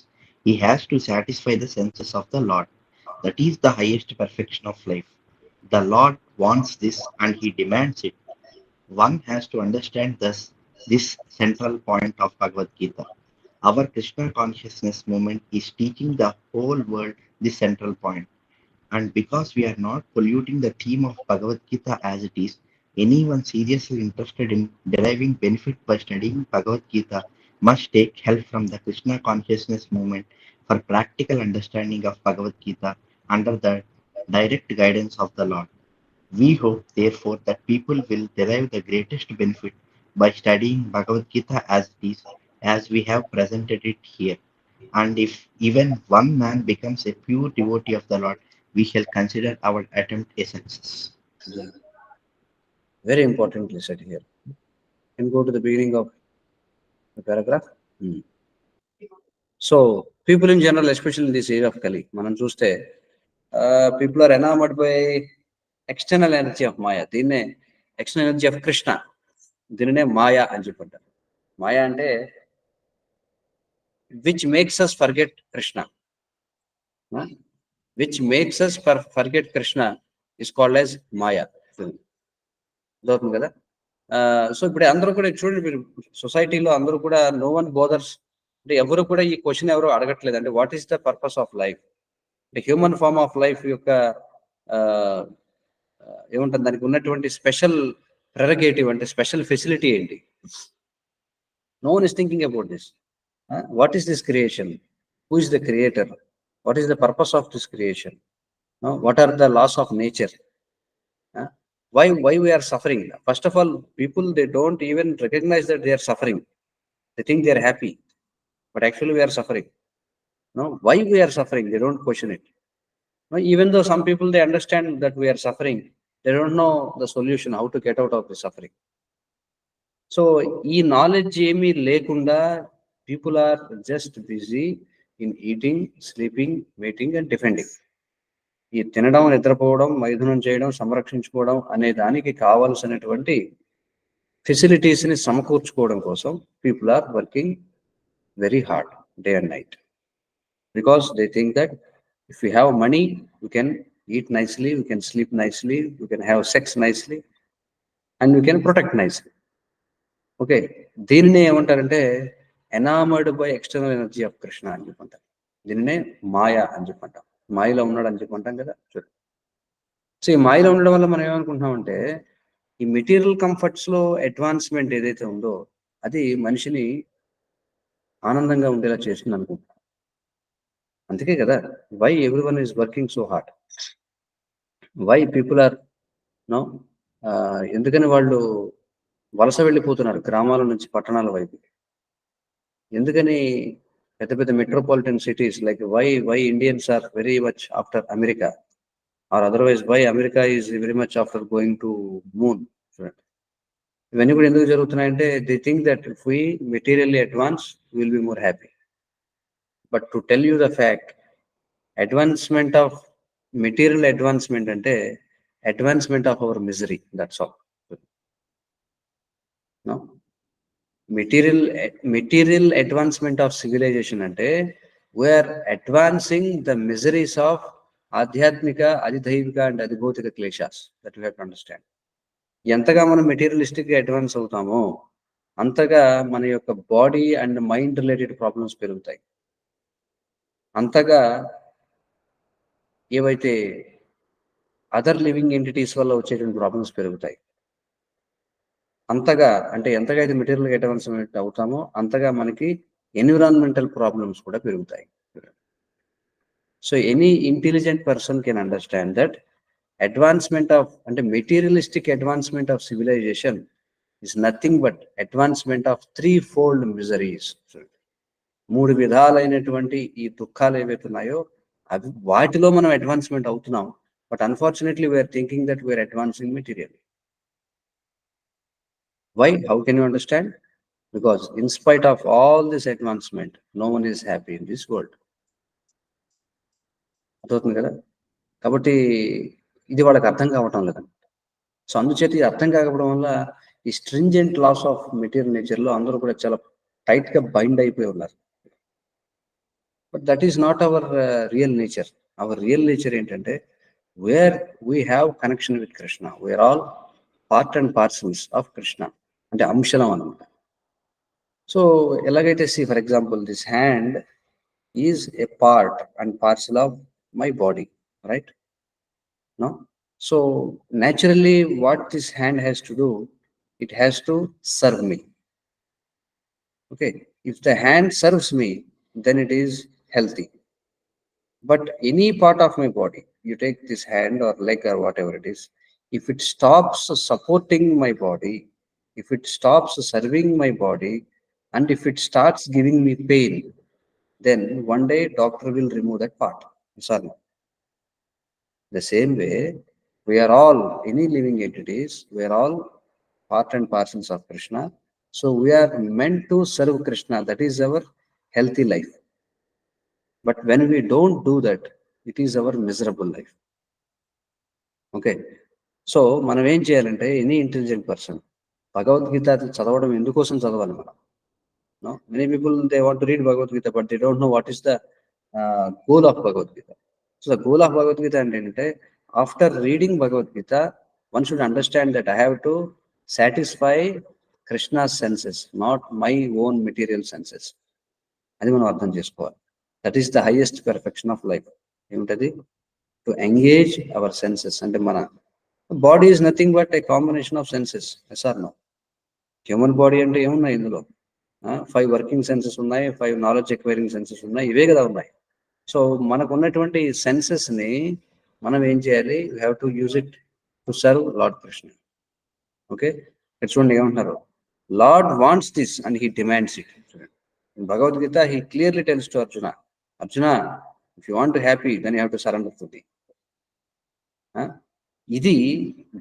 he has to satisfy the senses of the Lord. That is the highest perfection of life. The Lord wants this and he demands it. One has to understand this central point of Bhagavad Gita. Our Krishna consciousness movement is teaching the whole world this central point. And because we are not polluting the theme of Bhagavad Gita as it is, anyone seriously interested in deriving benefit by studying Bhagavad Gita must take help from the Krishna consciousness movement for practical understanding of Bhagavad Gita under the direct guidance of the Lord. We hope, therefore, that people will derive the greatest benefit by studying Bhagavad Gita as it is, as we have presented it here. And if even one man becomes a pure devotee of the Lord, we shall consider our attempt a success. Very importantly said here. Can go to the beginning of the paragraph. So people in general, especially in this age of Kali, మనం చూస్తే people are enamored by external energy of Maya. దీన్నే external energy of Krishna. దీనినే మాయా అని చెప్పంటారు. మాయా అంటే which makes us forget Krishna. Which makes us forget Krishna is called as Maya. అర్థమవుతుంది కదా. So ఇప్పుడు అందరూ కూడా చూడండి, మీరు సొసైటీలో అందరూ కూడా నో వన్ బోదర్స్, అంటే ఎవరు కూడా ఈ క్వశ్చన్ ఎవరు అడగట్లేదు. అంటే what is the purpose of life, అంటే హ్యూమన్ ఫార్మ్ ఆఫ్ లైఫ్ యొక్క ఏముంటుంది, దానికి ఉన్నటువంటి స్పెషల్ ప్రెరగేటివ్ అంటే స్పెషల్ ఫెసిలిటీ ఏంటి. No one is thinking about this. What is this creation, who is the creator, what is the purpose of this creation, what are the laws of nature, why we are suffering. First of all, people, they don't even recognize that they are suffering. They think they are happy, but actually we are suffering. No, why we are suffering, they don't question it. No, even though some people, they understand that we are suffering, they don't know the solution, how to get out of the suffering. So ee knowledge emi lekunda people are just busy in eating, sleeping, mating and defending. ఈ తినడం, నిద్రపోవడం, మైథునం చేయడం, సంరక్షించుకోవడం అనే దానికి కావలసినటువంటి facilities ని సమకూర్చుకోవడం కోసం people are working very hard day and night, because they think that if you have money you can eat nicely, you can sleep nicely, you can have sex nicely and you can protect nicely. Okay, దీనినే ఏమంటారంటే enamoured by external energy of Krishna అని చెప్పంటారు. దీనినే మాయా అని చెప్పంటాం. మాయలో ఉన్నాడు అని చెప్పంటాం కదా. చూడండి, సో ఈ మాయలో ఉండడం వల్ల మనం ఏమనుకుంటున్నామంటే ఈ మెటీరియల్ కంఫర్ట్స్ లో అడ్వాన్స్మెంట్ ఏదైతే ఉందో అది మనిషిని ఆనందంగా ఉండేలా చేస్తుంది అనుకుంటున్నాం. అందుకే కదా why everyone is working so hard, why people are no, ఎందుకని వాళ్ళు వలస వెళ్ళిపోతున్నారు గ్రామాల నుంచి పట్టణాల వైపు. ఎందుకని పెద్ద పెద్ద metropolitan cities like why Indians are very much after America, or otherwise why America is very much after going to moon. ఇవన్నీ కూడా ఎందుకు జరుగుతున్నాయంటే they think that if we materially advance we will be more happy. But to tell you the fact, advancement of material advancement అంటే advancement of our misery, that's all. Material advancement of civilization అంటే we are advancing the miseries of ఆధ్యాత్మిక, అధిదైవిక and అధిభౌతిక క్లేశాస్, that you have to understand. ఎంతగా మనం materialistic గా advance అవుతామో అంతగా మన యొక్క body and mind related problems పెరుగుతాయి. అంతగా ఏవైతే అదర్ లివింగ్ ఎంటిటీస్ వల్ల వచ్చేటువంటి ప్రాబ్లమ్స్ పెరుగుతాయి. అంతగా అంటే ఎంతగా అయితే మెటీరియల్ అడ్వాన్స్మెంట్ అవుతామో అంతగా మనకి ఎన్విరాన్మెంటల్ ప్రాబ్లమ్స్ కూడా పెరుగుతాయి. So any intelligent person can understand that advancement of అంటే materialistic advancement of civilization is nothing but advancement of threefold miseries. 3 విధాలైనటువంటి ఈ దుఃఖాలు ఏవైతే ఉన్నాయో అవి వాటిలో మనం అడ్వాన్స్మెంట్ అవుతున్నాం. But unfortunately we are thinking that we are advancing materially. Why? How can you understand? Because in spite of all this advancement no one is happy in this world. అర్థమవుతుంది కదా? కాబట్టి ఇది వాళ్ళకి అర్థం కావటం లేదండి. సో అందుచేత ఇది అర్థం కాకపోవడం వల్ల ఈ స్ట్రింజెంట్ లాస్ ఆఫ్ మెటీరియల్ నేచర్లో అందరూ కూడా చాలా టైట్ గా బైండ్ అయిపోయి ఉన్నారు. But that is not our real nature. Our real nature ఏంటంటే where we have connection with Krishna, we are all part and parcels of Krishna, అంటే అంశలం అనమాట. సో ఎలాగైతే for example this hand is a part and parcel of my body, right? No, so naturally what this hand has to do, it has to serve me. Okay, if the hand serves me then it is healthy. But any part of my body, you take this hand or leg or whatever it is, if it stops supporting my body, if it stops serving my body, and if it starts giving me pain, then one day doctor will remove that part. Sorry. The same way, we are all, any living entities, we are all part and parcels of Krishna. So we are meant to serve Krishna. That is our healthy life. But when we don't do that, it is our miserable life. Okay. So మనం ఏం చేయాలంటే any intelligent person Bhagavad Gita చదవడం ఎందుకోసం చదవాలి మనం? Many people they want to read Bhagavad Gita but they don't know what is the goal of Bhagavad Gita. So the goal of Bhagavad Gita ఏంటంటే after reading Bhagavad Gita, one should understand that I have to satisfy Krishna's senses, not my own material senses. అది మనం అర్థం చేసుకోవాలి. That is the highest perfection of life. ఏమిటది? To engage our senses. అంటే మన body is nothing but a combination of senses. Yes or no? Human body అంటే ఏమున్నాయి ఇందులో? 5 వర్కింగ్ సెన్సెస్ ఉన్నాయి, 5 నాలెడ్జ్ ఎక్వైరింగ్ సెన్సెస్ ఉన్నాయి, ఇవే కదా ఉన్నాయి. సో మనకు ఉన్నటువంటి సెన్సెస్ ని మనం ఏం చేయాలి? You have to use it to serve lord Krishna. Okay, చూడండి ఏమంటున్నారు? Lord wants this and he demands it. Bhagavad Gita he clearly tells to Arjuna, Arjuna, if you want to happy then you have to surrender to the. ఇది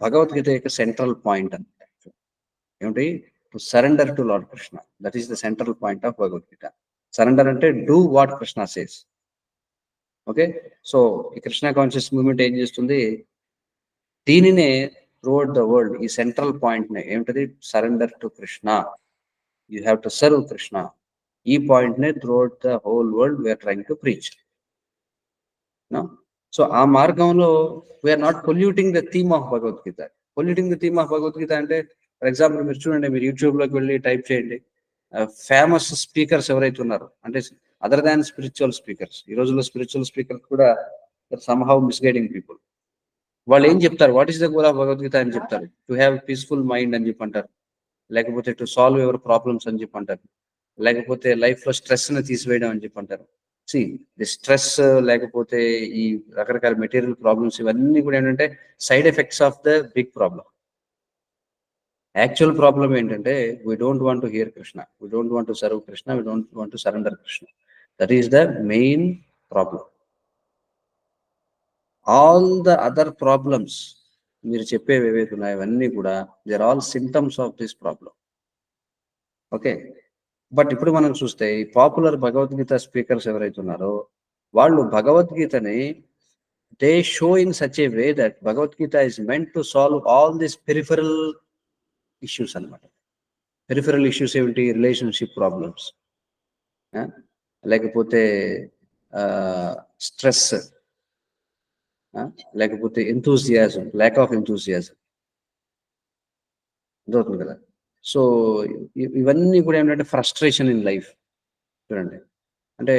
భగవద్గీత యొక్క central point అంటే ఏమిటి? To surrender to lord Krishna. That is the central point of Bhagavad Gita. Surrender అంటే do what Krishna says. Okay, so ఈ Krishna conscious movement ఏం చేస్తుంది? దీనినే throughout the world ఈ సెంట్రల్ పాయింట్ నే ఏమిటది? Surrender to Krishna, you have to serve Krishna. ఈ పాయింట్ నే throughout the whole world we are trying to preach. So ఆ మార్గంలో we are not polluting the theme of Bhagavad Gita. Polluting the theme of Bhagavad Gita అంటే for example మీరు చూడండి, మీరు యూట్యూబ్ లోకి వెళ్ళి టైప్ చేయండి, ఫేమస్ స్పీకర్స్ ఎవరైతే ఉన్నారు అంటే అదర్ దాన్ స్పిరిచువల్ స్పీకర్స్. ఈ రోజుల్లో స్పిరిచువల్ స్పీకర్స్ కూడా సమ్హౌ మిస్గైడింగ్ పీపుల్. వాళ్ళు ఏం చెప్తారు? What is the goal of Bhagavad Gita అని చెప్తారు. టు హ్యావ్ పీస్ఫుల్ మైండ్ అని చెప్పి అంటారు, లేకపోతే టు సాల్వ్ యువర్ ప్రాబ్లమ్స్ అని చెప్పి అంటారు, లేకపోతే లైఫ్ లో స్ట్రెస్ ని తీసివేయడం అని చెప్పి అంటారు. సి ది స్ట్రెస్, లేకపోతే ఈ రకరకాల మెటీరియల్ ప్రాబ్లమ్స్, ఇవన్నీ కూడా ఏంటంటే side effects of the big problem. Actual problem ఏంటంటే we don't want to hear Krishna, we don't want to serve Krishna, we don't want to surrender Krishna. That is the main problem. All the other problems మీరు చెప్పేవి ఏవైతే ఉన్నాయో అవన్నీ కూడా they are all symptoms of this problem. Okay, but ఇప్పుడు మనం చూస్తే ఈ పాపులర్ భగవద్గీత స్పీకర్స్ ఎవరైతే ఉన్నారో వాళ్ళు భగవద్గీతని they show in such a way that Bhagavad Gita is meant to solve all these peripheral issues అన్నమాట. పెరిఫరల్ ఇష్యూస్ ఏమిటి? రిలేషన్షిప్ ప్రాబ్లమ్స్, లేకపోతే స్ట్రెస్, లేకపోతే ఎంతూజియాజం, ల్యాక్ ఆఫ్ ఎంతూజియాజం అర్థమవుతుంది కదా. సో ఇవన్నీ కూడా ఏంటంటే ఫ్రస్ట్రేషన్ ఇన్ లైఫ్. చూడండి, అంటే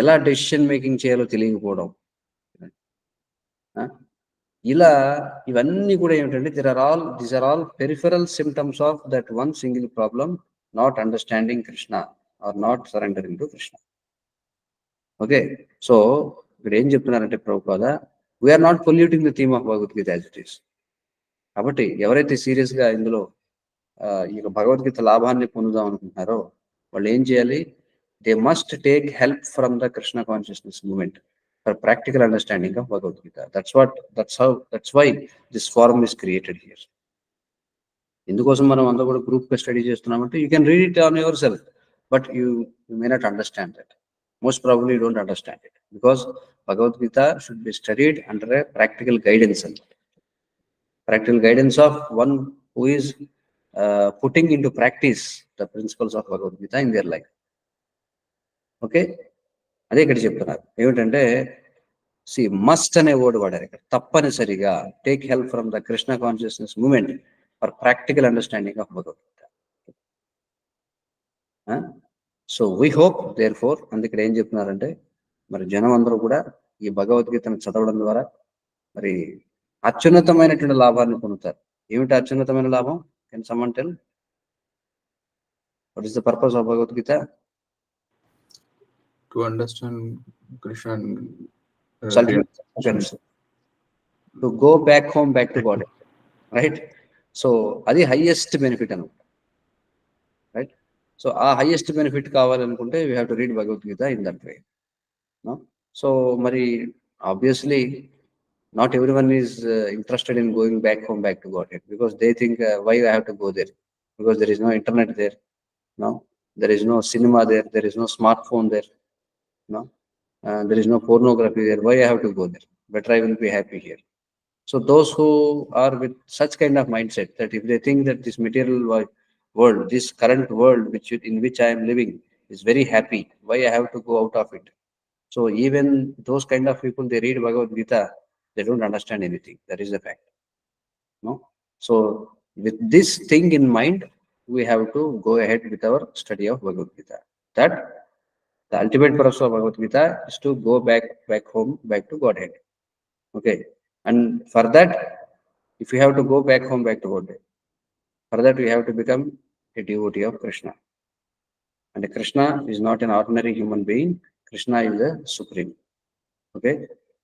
ఎలా డెసిషన్ మేకింగ్ చేయాలో తెలియకపోవడం, ఇలా ఇవన్నీ కూడా ఏమిటంటే these are all peripheral symptoms of that one single problem, not understanding Krishna or not surrendering to Krishna. Okay, so ఇక్కడ ఏం చెప్తున్నారంటే Prabhupada, we are not polluting the theme of Bhagavad Gita as it is. కాబట్టి ఎవరైతే సీరియస్ గా ఇందులో ఈ భగవద్గీత లాభాన్ని పొందుదాం అనుకుంటున్నారో వాళ్ళు ఏం చేయాలి? They must take help from the Krishna consciousness movement for practical understanding of Bhagavad Gita. That's why this forum is created here. ఇందుకోసం మనం అందరూ కూడా గ్రూప్ గా స్టడీ చేస్తున్నామంటే you can read it on your self, but you may not understand that. Most probably you don't understand it because Bhagavad Gita should be studied under a practical guidance అన్నమాట. Practical guidance of one who is putting in to practice the principles of Bhagavad Gita in their life. Okay, అదే ఇక్కడ చెప్తున్నారు ఏమిటంటే, must అనే word వాడారు ఇక్కడ. తప్పనిసరిగా take help from the Krishna consciousness movement for practical understanding of Bhagavad Gita. So we hope therefore, అందుకే ఏం చెప్తున్నారంటే మరి జనం అందరూ కూడా ఈ భగవద్గీతను చదవడం ద్వారా మరి అత్యున్నతమైనటువంటి లాభాన్ని పొందుతారు. ఏమిటి అత్యున్నతమైన లాభం? Can someone tell what is the purpose of Bhagavad Gita? To understand Krishna and to go back home, back to God, right? So అది హైయెస్ట్ బెనిఫిట్ అనమాట, రైట్? సో ఆ హైయెస్ట్ బెనిఫిట్ కావాలనుకుంటే we have to read Bhagavad Gita in that way. So మరి obviously not every one is interested in going back home, back to godhead, because they think why I have to go there, because there is no internet there, there is no cinema there is no smartphone there, there is no pornography there. Why I have to go there? Better I will be happy here. So those who are with such kind of mindset, that if they think that this material world, this current world in which I am living is very happy, why I have to go out of it? So even those kind of people, they read Bhagavad Gita, they don't understand anything. That is the fact. So with this thing in mind, we have to go ahead with our study of Bhagavad Gita. That the ultimate purpose of Bhagavad Gita is to go back home, back to Godhead. Okay, and for that, if you have to go back home, back to Godhead, for that we have to become a devotee of Krishna. And Krishna is not an ordinary human being. Krishna is the supreme. Okay,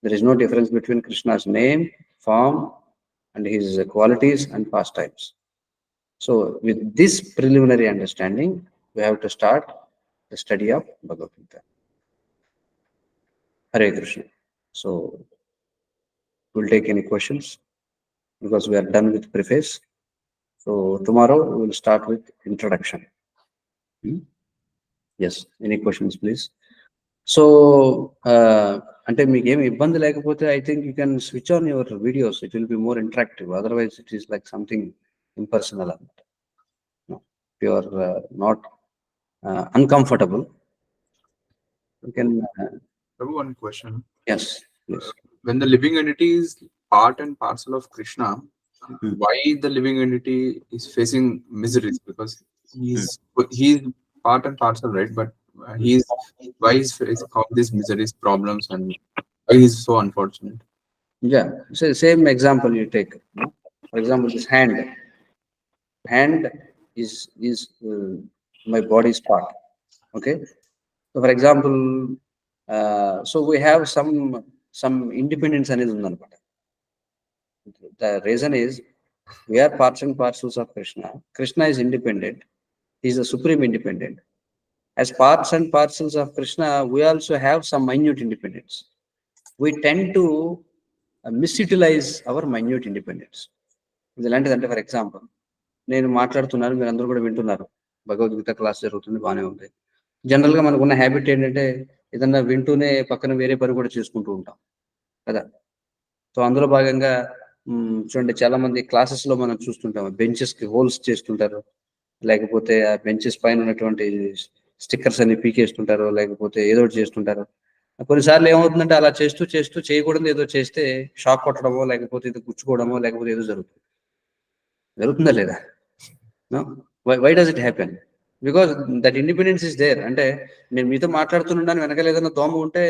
there is no difference between Krishna's name, form, and his qualities and pastimes. So with this preliminary understanding, we have to start the study of Bhagavad Gita. Hare Krishna. So we'll take any questions because we are done with preface. So tomorrow we will start with introduction. Yes, any questions please? So అంటే మీకు ఏమి ఇబ్బంది లేకపోతే I think you can switch on your videos. It will be more interactive. Otherwise it is like something impersonal. No, if you are not uncomfortable, you can one question. Yes, please. When the living entity is part and parcel of Krishna, why the living entity is facing miseries? Because he's part and parcel, right? But why is facing all these miseries, problems, and why he's so unfortunate? Yeah, so same example you take. For example, this hand is my body's part. Okay, so for example, so we have some independence అనేది ఉందన్నమాట. The reason is we are parts and parcels of Krishna. Krishna is independent. He is the supreme independent. As parts and parcels of Krishna, we also have some minute independence. We tend to misutilize our minute independence. ఇది ఎలాంటిదంటే, for example నేను మాట్లాడుతున్నాను, మీరు అందరూ కూడా వింటున్నారు, Bhagavad Gita class జరుగుతుంది, బాగానే ఉంది. జనరల్గా మనకున్న హ్యాబిట్ ఏంటంటే ఏదన్నా వింటూనే పక్కన వేరే పని కూడా చేసుకుంటూ ఉంటాం. కదా. సో అందులో భాగంగా చూడండి, చాలా మంది క్లాసెస్ లో మనం చూస్తుంటాం, బెంచెస్ కి హోల్స్ చేస్తుంటారు, లేకపోతే ఆ బెంచెస్ పైన ఉన్నటువంటి స్టిక్కర్స్ అన్ని పీకేస్తుంటారు, లేకపోతే ఏదో ఒకటి చేస్తుంటారు. కొన్నిసార్లు ఏమవుతుందంటే అలా చేస్తూ చేస్తూ చేయకూడదు ఏదో చేస్తే షాక్ కొట్టడమో, లేకపోతే ఇది గుచ్చుకోవడమో, లేకపోతే ఏదో జరుగుతుందా లేదా? Why does it happen? Because that independence is there. అంటే నేను మీతో మాట్లాడుతున్నాను, వెనకాల ఏదైనా దోమ ఉంటే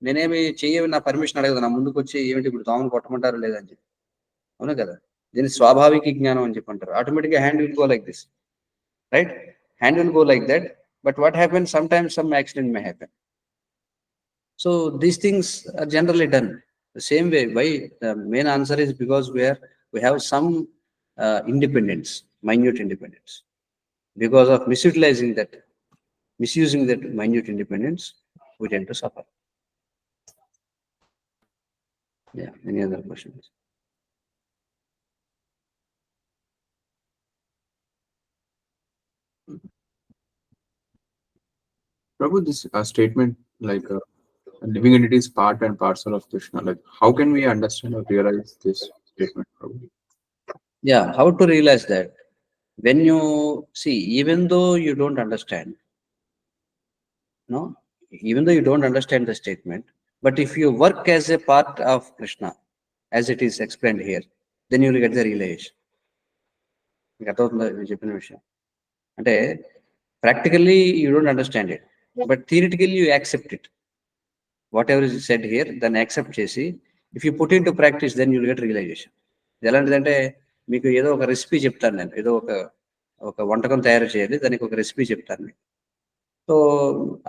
నేనేమి చెయ్యవి, నా పర్మిషన్ అడగదు, నా ముందుకు వచ్చి ఏమిటి ఇప్పుడు దోమను కొట్టమంటారు లేదని చెప్పి. అవునా కదా? దీన్ని స్వాభావిక జ్ఞానం అని చెప్పి అంటారు. ఆటోమేటిక్గా hand will go like this, right? Hand will go like that. But what happen, some times some accident may happen. So these things are generally done the same way. Why? The main answer is because we have some independence, minute independence. Because of misusing that minute independence, we tend to suffer. Yeah. Any other questions? Prabhu, this statement like living entity is part and parcel of Krishna. Like, how can we understand or realize this statement, Prabhu? Yeah. How to realize that? When you see, even though you don't understand, no, even though you don't understand the statement, but if you work as a part of Krishna, as it is explained here, then you will get the realization. మీకు అర్థమవుతుందా నేను చెప్పిన విషయం? అంటే practically you don't understand it, but theoretically you accept it. Whatever is said here, దాన్ని accept చేసి if you put in to practice, then you will get realisation. ఎలాంటిదంటే, మీకు ఏదో ఒక రెసిపీ చెప్తాను నేను, ఏదో ఒక వంటకం తయారు చేయాలి, దానికి ఒక రెసిపీ చెప్తాను మీకు. సో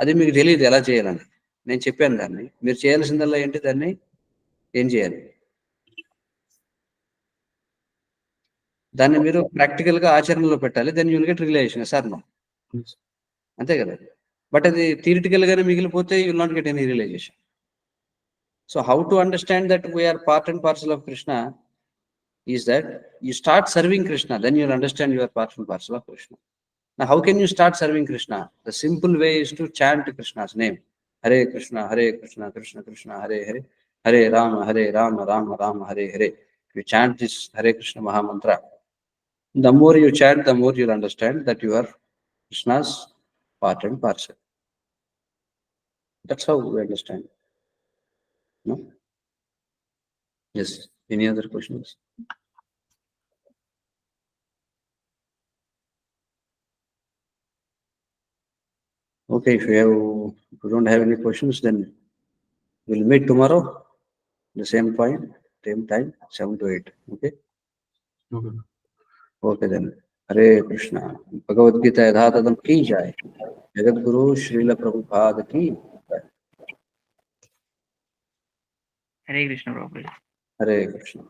అది మీకు తెలియదు ఎలా చేయాలని, నేను చెప్పాను దాన్ని. మీరు చేయాల్సిందల్లా ఏంటి, దాన్ని ఏం చేయాలి, దాన్ని మీరు ప్రాక్టికల్ గా ఆచరణలో పెట్టాలి. Then you will get realisation. Sir no, అంతే కదా. బట్ అది థియరిటికల్ గానే మిగిలిపోతే you will not get any realisation. So how to understand that we are part and parcel of Krishna is that you start serving Krishna, then you'll understand you are part and parcel of Krishna. Now, how can you start serving Krishna? The simple way is to chant Krishna's name. Hare Krishna, Krishna Krishna, Hare Hare, Hare Rama, Rama Rama, Hare Hare. If you chant this Hare Krishna Maha Mantra, the more you chant, the more you'll understand that you are Krishna's part and parcel. That's how we understand. No? Yes. Any other questions? Okay, if you don't have any questions, then we'll meet tomorrow, the same point, same time, 7 to 8. Okay? Okay. Okay then. Hare Krishna. Bhagavad Gita Yadhatadam ki jai. Jagat Guru Srila Prabhupada ki jai. Hare Krishna, Prabhupada. Hare Krishna.